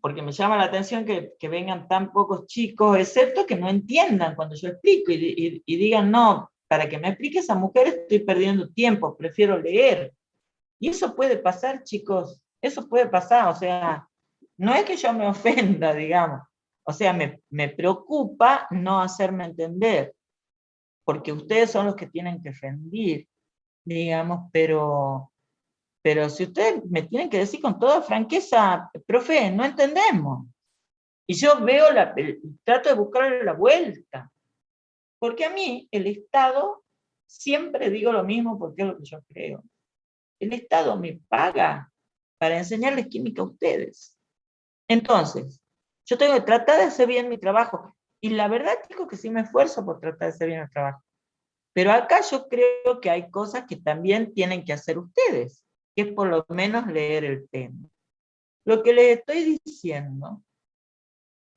porque me llama la atención que vengan tan pocos chicos, excepto que no entiendan cuando yo explico y digan, no, para que me explique esa mujer estoy perdiendo tiempo, prefiero leer. Y eso puede pasar, chicos, eso puede pasar, o sea, no es que yo me ofenda, digamos, o sea, me preocupa no hacerme entender, porque ustedes son los que tienen que rendir, digamos, pero si ustedes me tienen que decir con toda franqueza, profe, no entendemos. Y yo veo trato de buscarle la vuelta. Porque a mí, el Estado, siempre digo lo mismo porque es lo que yo creo. El Estado me paga para enseñarles química a ustedes. Entonces, yo tengo que tratar de hacer bien mi trabajo. Y la verdad, digo que sí me esfuerzo por tratar de hacer bien el trabajo. Pero acá yo creo que hay cosas que también tienen que hacer ustedes, que es por lo menos leer el tema. Lo que les estoy diciendo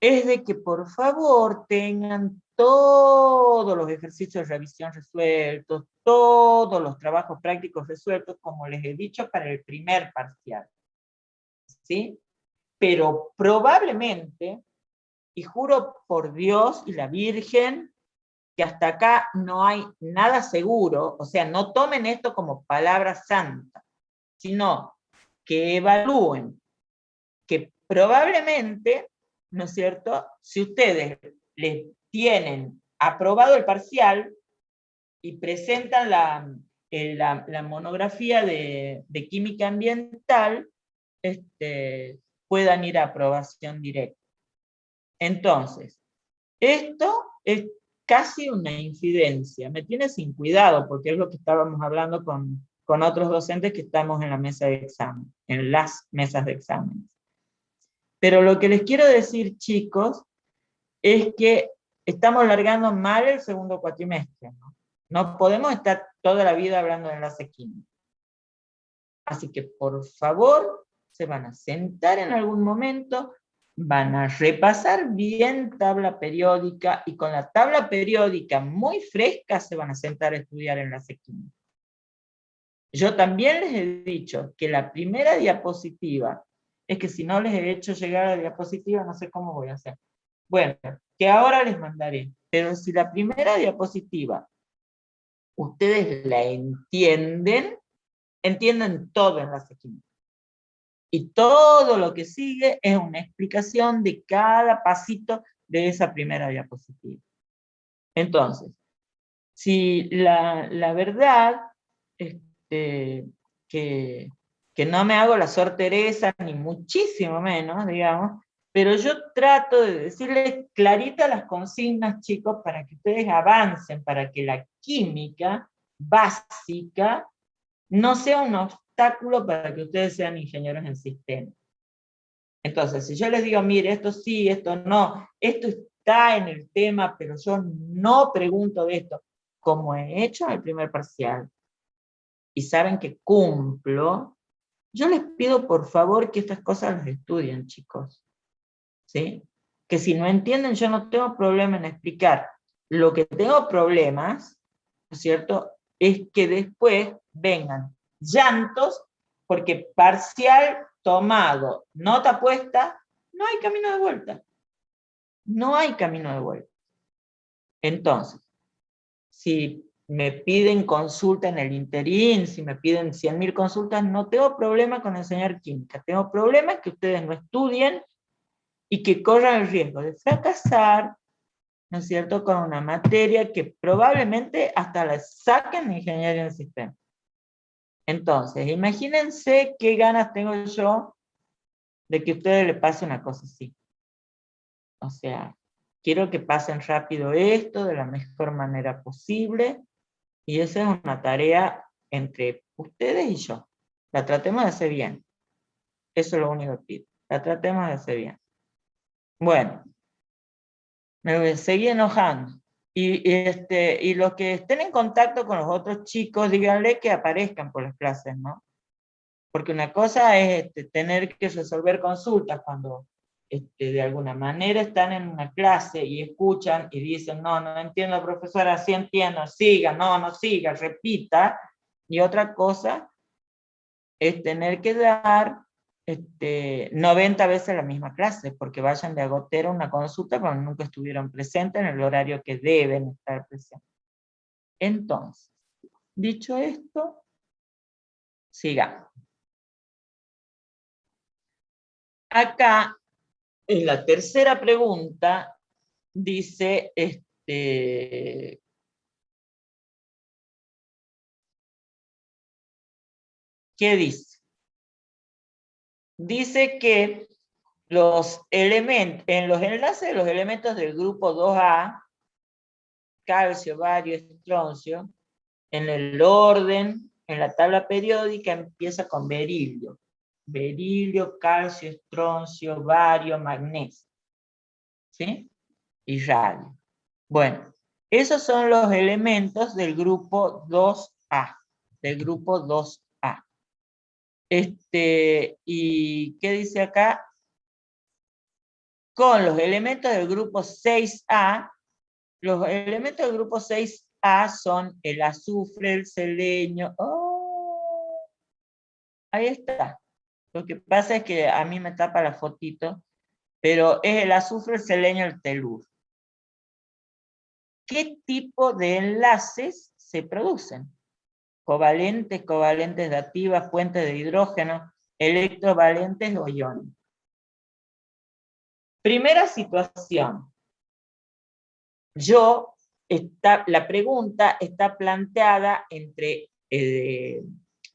es de que por favor tengan todos los ejercicios de revisión resueltos, todos los trabajos prácticos resueltos, como les he dicho, para el primer parcial. ¿Sí? Pero probablemente, y juro por Dios y la Virgen, que hasta acá no hay nada seguro, o sea, no tomen esto como palabra santa, sino que evalúen que probablemente, ¿no es cierto?, si ustedes les tienen aprobado el parcial y presentan la monografía de química ambiental, puedan ir a aprobación directa. Entonces, esto es casi una infidencia, me tiene sin cuidado, porque es lo que estábamos hablando con con otros docentes que estamos en la mesa de examen, en las mesas de exámenes. Pero lo que les quiero decir, chicos, es que estamos largando mal el segundo cuatrimestre, ¿no? No podemos estar toda la vida hablando de enlace químico. Así que, por favor, se van a sentar en algún momento, van a repasar bien tabla periódica, y con la tabla periódica muy fresca se van a sentar a estudiar enlace químico. Yo también les he dicho que la primera diapositiva, es que si no les he hecho llegar a la diapositiva, no sé cómo voy a hacer. Bueno, que ahora les mandaré, pero si la primera diapositiva ustedes la entienden todo enlace químico. Y todo lo que sigue es una explicación de cada pasito de esa primera diapositiva. Entonces, si la verdad, que no me hago la Sor Teresa, ni muchísimo menos, digamos, pero yo trato de decirles claritas las consignas, chicos, para que ustedes avancen, para que la química básica no sea un obstáculo para que ustedes sean ingenieros en sistemas. Entonces, si yo les digo, mire, esto sí, esto no, esto está en el tema, pero yo no pregunto de esto, como he hecho en el primer parcial, y saben que cumplo, yo les pido por favor que estas cosas las estudien, chicos. ¿Sí? Que si no entienden, yo no tengo problema en explicar. Lo que tengo problemas, ¿no es cierto?, es que después vengan llantos, porque parcial tomado, nota puesta, no hay camino de vuelta. No hay camino de vuelta. Entonces, si me piden consulta en el interín, si me piden 100.000 consultas, no tengo problema con enseñar química. Tengo problema que ustedes no estudien y que corran el riesgo de fracasar, ¿no es cierto?, con una materia que probablemente hasta la saquen de ingeniería en sistemas. Entonces, imagínense qué ganas tengo yo de que a ustedes les pase una cosa así. O sea, quiero que pasen rápido esto de la mejor manera posible, y esa es una tarea entre ustedes y yo. La tratemos de hacer bien. Eso es lo único que pido. La tratemos de hacer bien. Bueno, me voy a seguir enojando. Y los que estén en contacto con los otros chicos, díganle que aparezcan por las clases, ¿no? Porque una cosa es tener que resolver consultas cuando de alguna manera están en una clase y escuchan y dicen, no, no entiendo, profesora, sí entiendo, siga, no siga, repita. Y otra cosa es tener que dar 90 veces la misma clase, porque vayan de agotero a una consulta cuando nunca estuvieron presentes en el horario que deben estar presentes. Entonces, dicho esto, sigamos. Acá, en la tercera pregunta, dice, ¿qué dice? Dice que en los enlaces de los elementos del grupo 2A, calcio, bario, estroncio, en el orden, en la tabla periódica empieza con berilio. Berilio, calcio, estroncio, bario, magnesio. ¿Sí? Y radio. Bueno, esos son los elementos del grupo 2A. Del grupo 2A. ¿Y qué dice acá? Con los elementos del grupo 6A, los elementos del grupo 6A son el azufre, el selenio. ¡Oh! Ahí está. Lo que pasa es que a mí me tapa la fotito, pero es el azufre, el selenio, el teluro. ¿Qué tipo de enlaces se producen? Covalentes, covalentes dativas, puentes de hidrógeno, electrovalentes o iones. Primera situación. La pregunta está planteada entre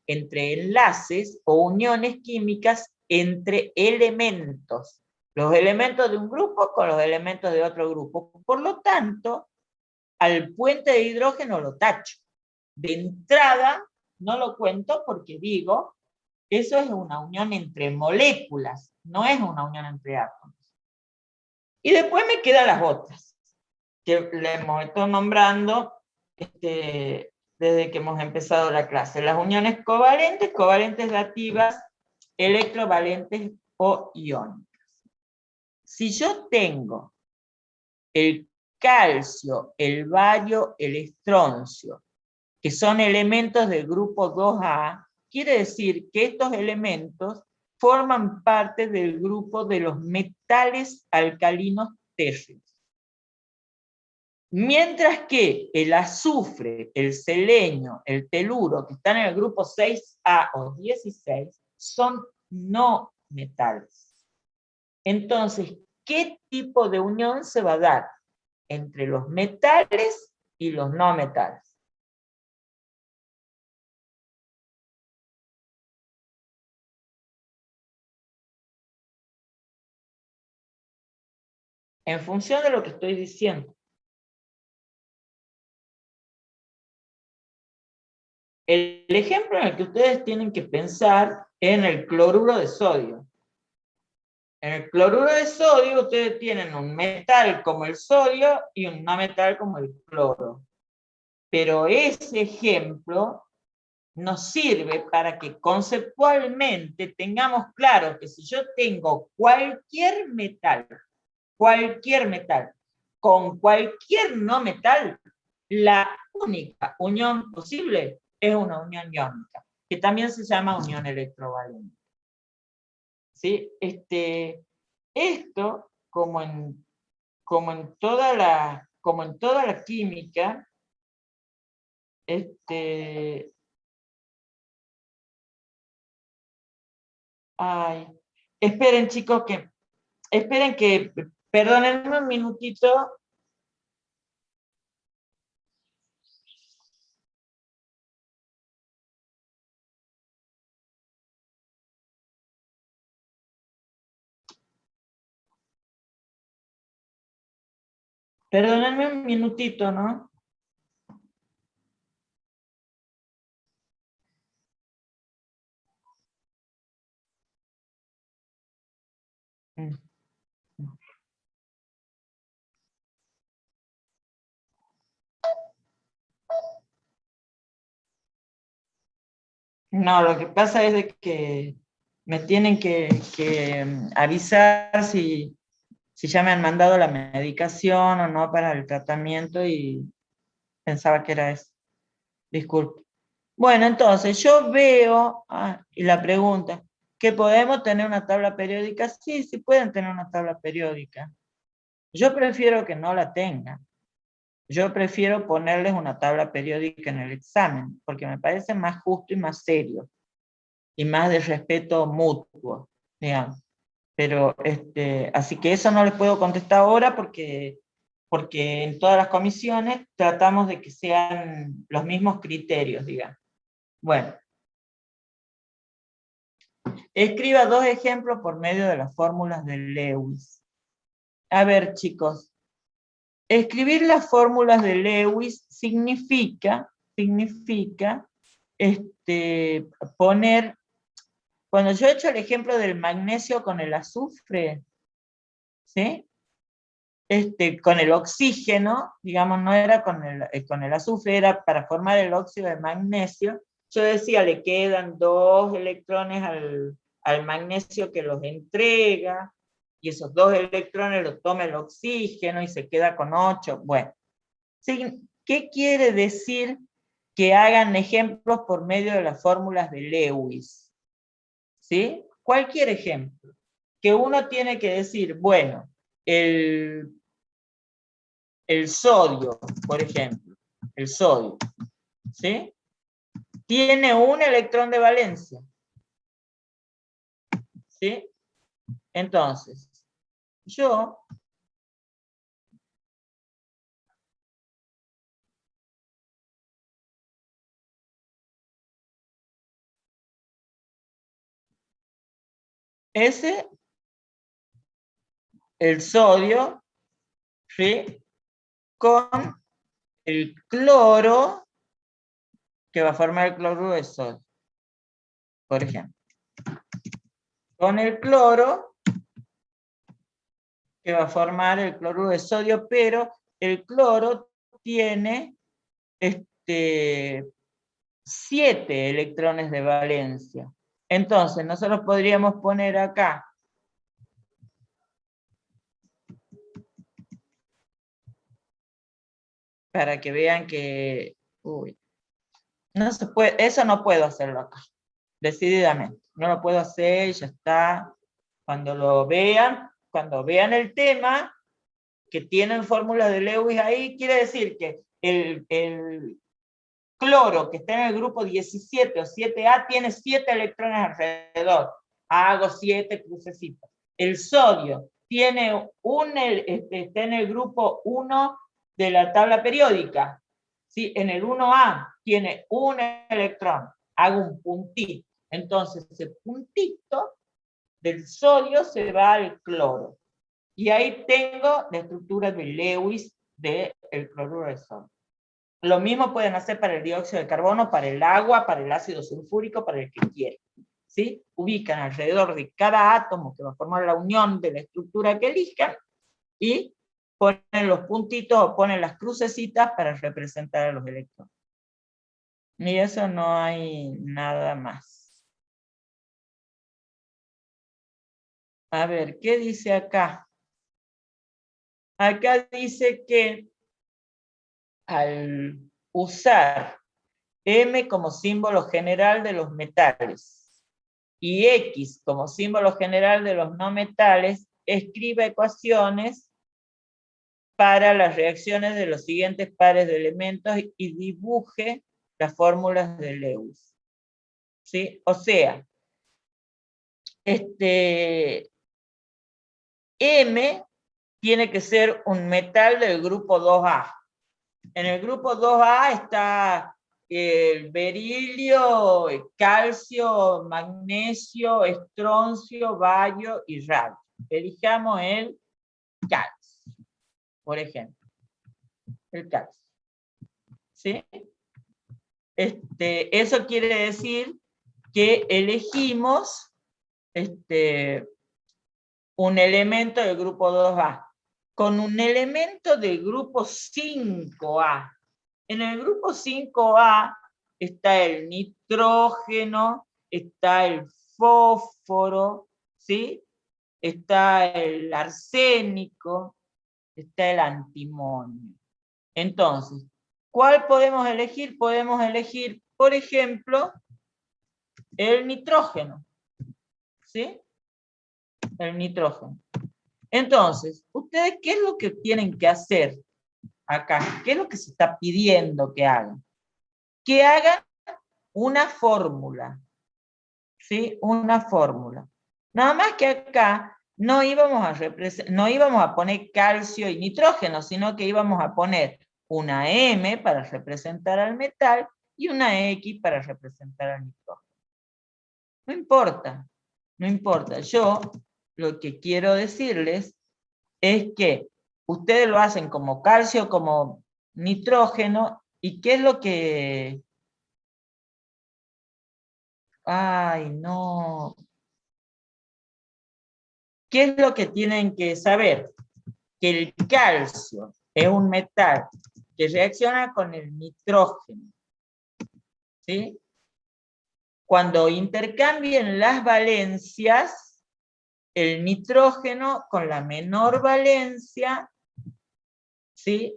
enlaces o uniones químicas entre elementos. Los elementos de un grupo con los elementos de otro grupo. Por lo tanto, al puente de hidrógeno lo tacho. De entrada, no lo cuento porque digo, eso es una unión entre moléculas, no es una unión entre átomos. Y después me quedan las otras, que le hemos estado nombrando desde que hemos empezado la clase. Las uniones covalentes, covalentes dativas, electrovalentes o iónicas. Si yo tengo el calcio, el bario, el estroncio, que son elementos del grupo 2A, quiere decir que estos elementos forman parte del grupo de los metales alcalinos térreos. Mientras que el azufre, el selenio, el teluro, que están en el grupo 6A o 16, son no metales. Entonces, ¿qué tipo de unión se va a dar entre los metales y los no metales? En función de lo que estoy diciendo. El ejemplo en el que ustedes tienen que pensar es en el cloruro de sodio. En el cloruro de sodio ustedes tienen un metal como el sodio y un no metal como el cloro. Pero ese ejemplo nos sirve para que conceptualmente tengamos claro que si yo tengo cualquier metal con cualquier no metal, la única unión posible es una unión iónica, que también se llama unión electrovalente. ¿Sí? Esto, como en toda la química, ay, esperen chicos, perdónenme un minutito. Perdónenme un minutito, ¿no? No, lo que pasa es de que me tienen que avisar si ya me han mandado la medicación o no para el tratamiento y pensaba que era eso. Disculpe. Bueno, entonces yo veo, y la pregunta, ¿que podemos tener una tabla periódica? Sí, sí pueden tener una tabla periódica. Yo prefiero que no la tengan. Yo prefiero ponerles una tabla periódica en el examen, porque me parece más justo y más serio, y más de respeto mutuo, digamos. Pero, así que eso no les puedo contestar ahora porque en todas las comisiones tratamos de que sean los mismos criterios, digamos. Bueno. Escriba 2 ejemplos por medio de las fórmulas de Lewis. A ver, chicos. Escribir las fórmulas de Lewis significa poner, cuando yo he hecho el ejemplo del magnesio con el azufre, ¿sí? Con el oxígeno, digamos, no era con el azufre, era para formar el óxido de magnesio. Yo decía, le quedan 2 electrones al magnesio que los entrega, y esos 2 electrones los toma el oxígeno y se queda con 8. Bueno, ¿sí? ¿Qué quiere decir que hagan ejemplos por medio de las fórmulas de Lewis? ¿Sí? Cualquier ejemplo. Que uno tiene que decir, bueno, el sodio, por ejemplo, el sodio, ¿sí? Tiene un electrón de valencia, ¿sí? Entonces, yo ese, el sodio, ¿sí? Con el cloro que va a formar el cloruro de sodio, por ejemplo. Con el cloro, que va a formar el cloruro de sodio, pero el cloro tiene 7 electrones de valencia. Entonces, nosotros podríamos poner acá para que vean que... Uy, no se puede, eso no puedo hacerlo acá, decididamente. No lo puedo hacer, ya está. Cuando vean el tema, que tienen fórmulas de Lewis ahí, quiere decir que el cloro que está en el grupo 17 o 7A tiene 7 electrones alrededor. Hago 7 crucecitas. El sodio tiene está en el grupo 1 de la tabla periódica. ¿Sí? En el 1A tiene un electrón. Hago un puntito. Entonces ese puntito del sodio se va al cloro. Y ahí tengo la estructura de Lewis del cloruro de sodio. Lo mismo pueden hacer para el dióxido de carbono, para el agua, para el ácido sulfúrico, para el que quieran. ¿Sí? Ubican alrededor de cada átomo que va a formar la unión de la estructura que elijan y ponen los puntitos o ponen las crucecitas para representar a los electrones. Y eso no hay nada más. A ver, ¿qué dice acá? Acá dice que al usar M como símbolo general de los metales y X como símbolo general de los no metales, escriba ecuaciones para las reacciones de los siguientes pares de elementos y dibuje las fórmulas de Lewis. ¿Sí? O sea, M tiene que ser un metal del grupo 2A. En el grupo 2A está el berilio, el calcio, magnesio, estroncio, bario y radio. Elijamos el calcio, por ejemplo. El calcio. ¿Sí? Eso quiere decir que elegimos un elemento del grupo 2A. Con un elemento del grupo 5A. En el grupo 5A está el nitrógeno, está el fósforo, ¿sí? Está el arsénico, está el antimonio. Entonces, ¿cuál podemos elegir? Podemos elegir, por ejemplo, el nitrógeno, ¿sí? El nitrógeno. Entonces, ¿ustedes qué es lo que tienen que hacer acá? ¿Qué es lo que se está pidiendo que hagan? Que hagan una fórmula, ¿sí? Una fórmula. Nada más que acá no íbamos a poner calcio y nitrógeno, sino que íbamos a poner una M para representar al metal y una X para representar al nitrógeno. No importa, no importa. Yo lo que quiero decirles es que ustedes lo hacen como calcio, como nitrógeno, ¿y qué es lo que... Ay, no. ¿Qué es lo que tienen que saber? Que el calcio es un metal que reacciona con el nitrógeno. ¿Sí? Cuando intercambien las valencias, el nitrógeno con la menor valencia, ¿sí?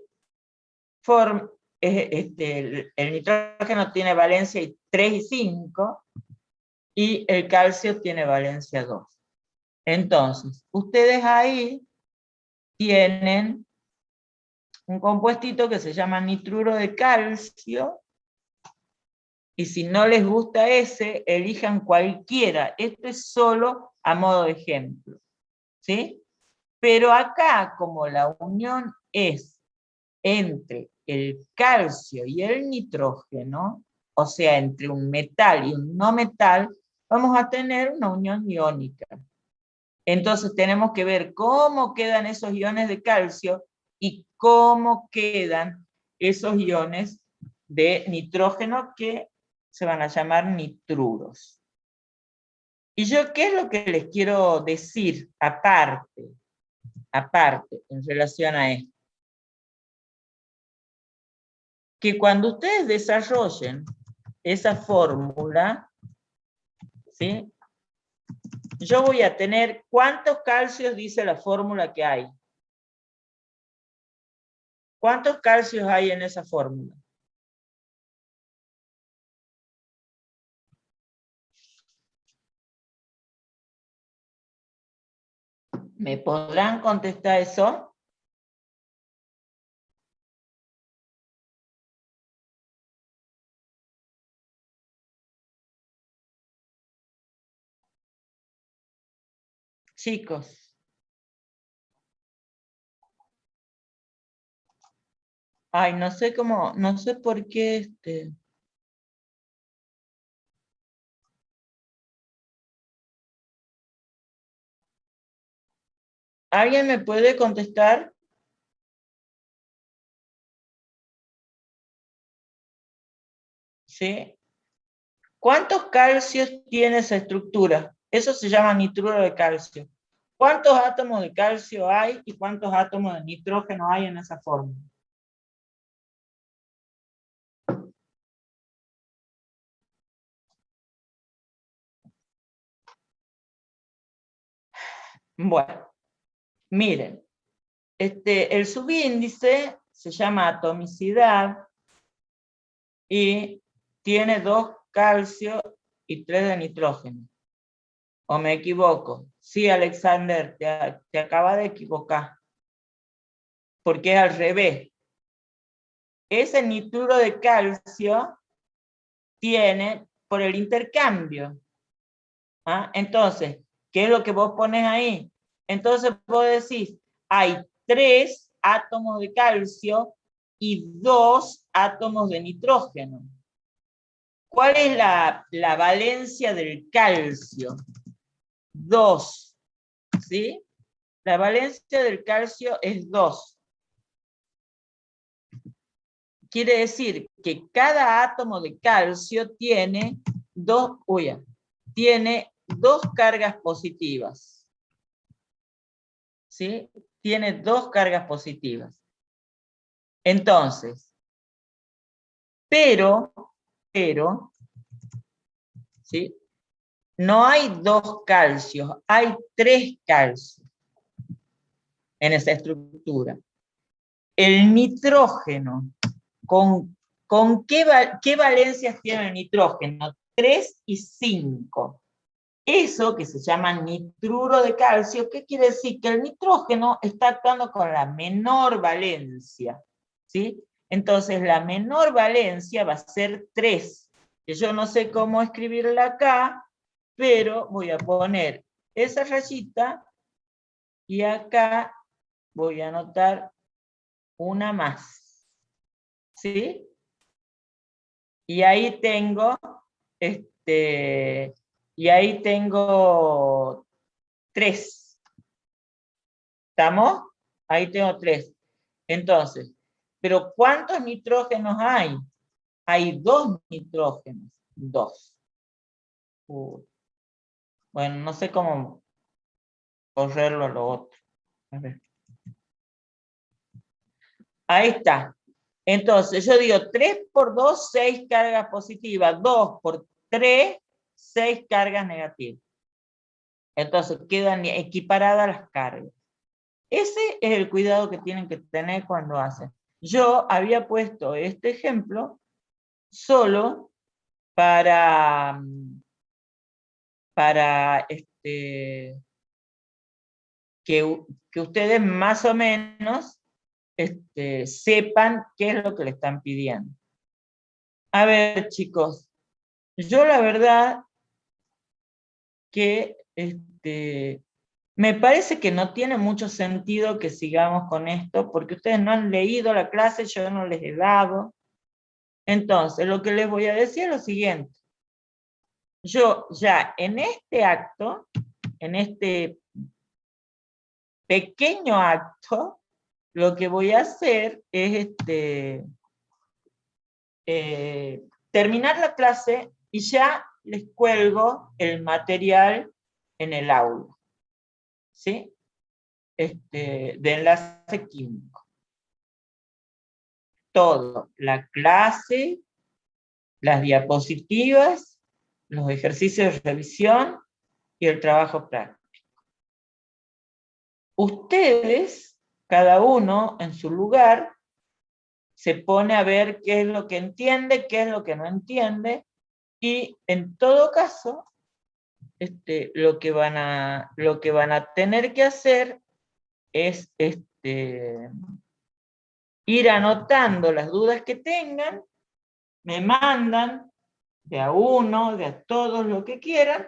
El nitrógeno tiene valencia 3 y 5, y el calcio tiene valencia 2. Entonces, ustedes ahí tienen un compuestito que se llama nitruro de calcio, y si no les gusta ese, elijan cualquiera. Esto es solo a modo de ejemplo, ¿sí? Pero acá, como la unión es entre el calcio y el nitrógeno, o sea, entre un metal y un no metal, vamos a tener una unión iónica. Entonces tenemos que ver cómo quedan esos iones de calcio y cómo quedan esos iones de nitrógeno que se van a llamar nitruros. Y yo, ¿qué es lo que les quiero decir aparte en relación a esto? Que cuando ustedes desarrollen esa fórmula, ¿sí? Yo voy a tener, ¿cuántos calcios dice la fórmula que hay? ¿Cuántos calcios hay en esa fórmula? ¿Me podrán contestar eso? Chicos. Ay, no sé cómo, no sé por qué ¿Alguien me puede contestar? ¿Sí? ¿Cuántos calcios tiene esa estructura? Eso se llama nitruro de calcio. ¿Cuántos átomos de calcio hay y cuántos átomos de nitrógeno hay en esa fórmula? Bueno, miren, el subíndice se llama atomicidad y tiene 2 calcio y 3 de nitrógeno. ¿O me equivoco? Sí, Alexander, te acaba de equivocar. Porque es al revés. Ese nitruro de calcio tiene por el intercambio. ¿Ah? Entonces, ¿qué es lo que vos pones ahí? Entonces vos decís, hay 3 átomos de calcio y 2 átomos de nitrógeno. ¿Cuál es la valencia del calcio? 2. ¿Sí? La valencia del calcio es 2. Quiere decir que cada átomo de calcio tiene dos cargas positivas. ¿Sí? Tiene 2 cargas positivas. Entonces, pero, ¿sí? No hay 2 calcios, hay 3 calcios en esa estructura. El nitrógeno, ¿con qué valencias tiene el nitrógeno? 3 y 5. Eso que se llama nitruro de calcio, ¿qué quiere decir? Que el nitrógeno está actuando con la menor valencia, ¿sí? Entonces la menor valencia va a ser 3, que yo no sé cómo escribirla acá, pero voy a poner esa rayita y acá voy a anotar una más, ¿sí? Y ahí tengo, y ahí tengo 3. ¿Estamos? Ahí tengo 3. Entonces, ¿pero cuántos nitrógenos hay? Hay 2 nitrógenos. 2. Bueno, no sé cómo correrlo a lo otro. A ver. Ahí está. Entonces, yo digo 3 por 2, 6 cargas positivas. 2 por 3, 6 cargas negativas. Entonces, quedan equiparadas las cargas. Ese es el cuidado que tienen que tener cuando hacen. Yo había puesto este ejemplo solo para que ustedes más o menos sepan qué es lo que le están pidiendo. A ver, chicos, yo la verdad que me parece que no tiene mucho sentido que sigamos con esto, porque ustedes no han leído la clase, yo no les he dado. Entonces, lo que les voy a decir es lo siguiente. Yo ya en este acto, en este pequeño acto, lo que voy a hacer es terminar la clase y ya les cuelgo el material en el aula, ¿sí? De enlace químico. Todo, la clase, las diapositivas, los ejercicios de revisión y el trabajo práctico. Ustedes, cada uno en su lugar, se pone a ver qué es lo que entiende, qué es lo que no entiende, y en todo caso, lo que van a tener que hacer es ir anotando las dudas que tengan, me mandan de a uno, de a todos, lo que quieran,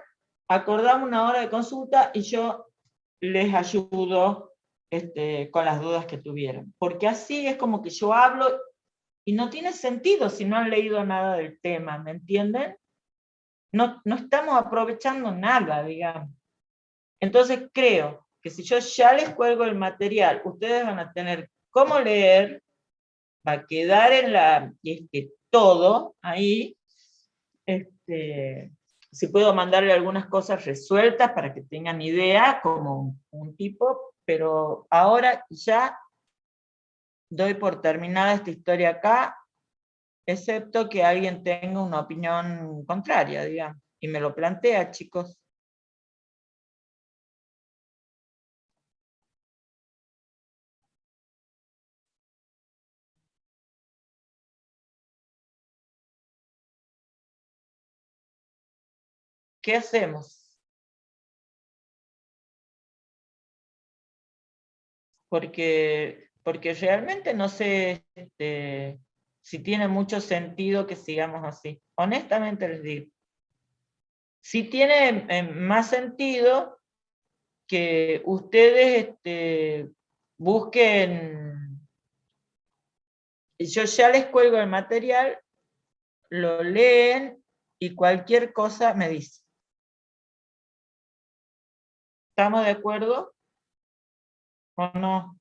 acordamos una hora de consulta y yo les ayudo con las dudas que tuvieran. Porque así es como que yo hablo y no tiene sentido si no han leído nada del tema, ¿me entienden? No estamos aprovechando nada, digamos. Entonces creo que si yo ya les cuelgo el material, ustedes van a tener cómo leer, va a quedar en todo ahí. Si puedo mandarle algunas cosas resueltas para que tengan idea, como un tipo, pero ahora ya doy por terminada esta historia acá, excepto que alguien tenga una opinión contraria, digamos, y me lo plantea, chicos. ¿Qué hacemos? Porque realmente no sé si tiene mucho sentido que sigamos así. Honestamente les digo. Sí tiene más sentido que ustedes busquen, yo ya les cuelgo el material, lo leen y cualquier cosa me dicen. ¿Estamos de acuerdo o no?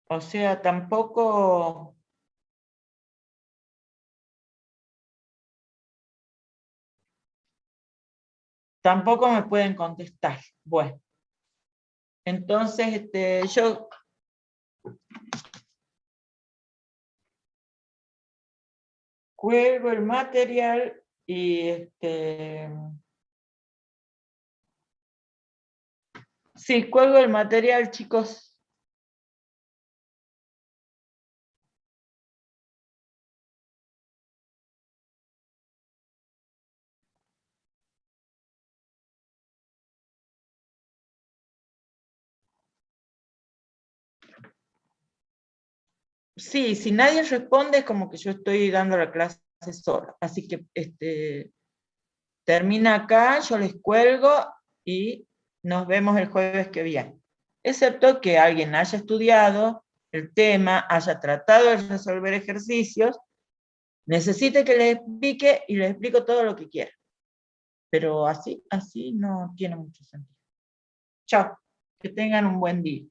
O sea, tampoco me pueden contestar. Bueno, entonces yo cuelgo el material y sí, cuelgo el material, chicos. Sí, si nadie responde es como que yo estoy dando la clase sola. Así que termina acá, yo les cuelgo y nos vemos el jueves que viene. Excepto que alguien haya estudiado el tema, haya tratado de resolver ejercicios, necesite que les explique y les explico todo lo que quiera. Pero así no tiene mucho sentido. Chao, que tengan un buen día.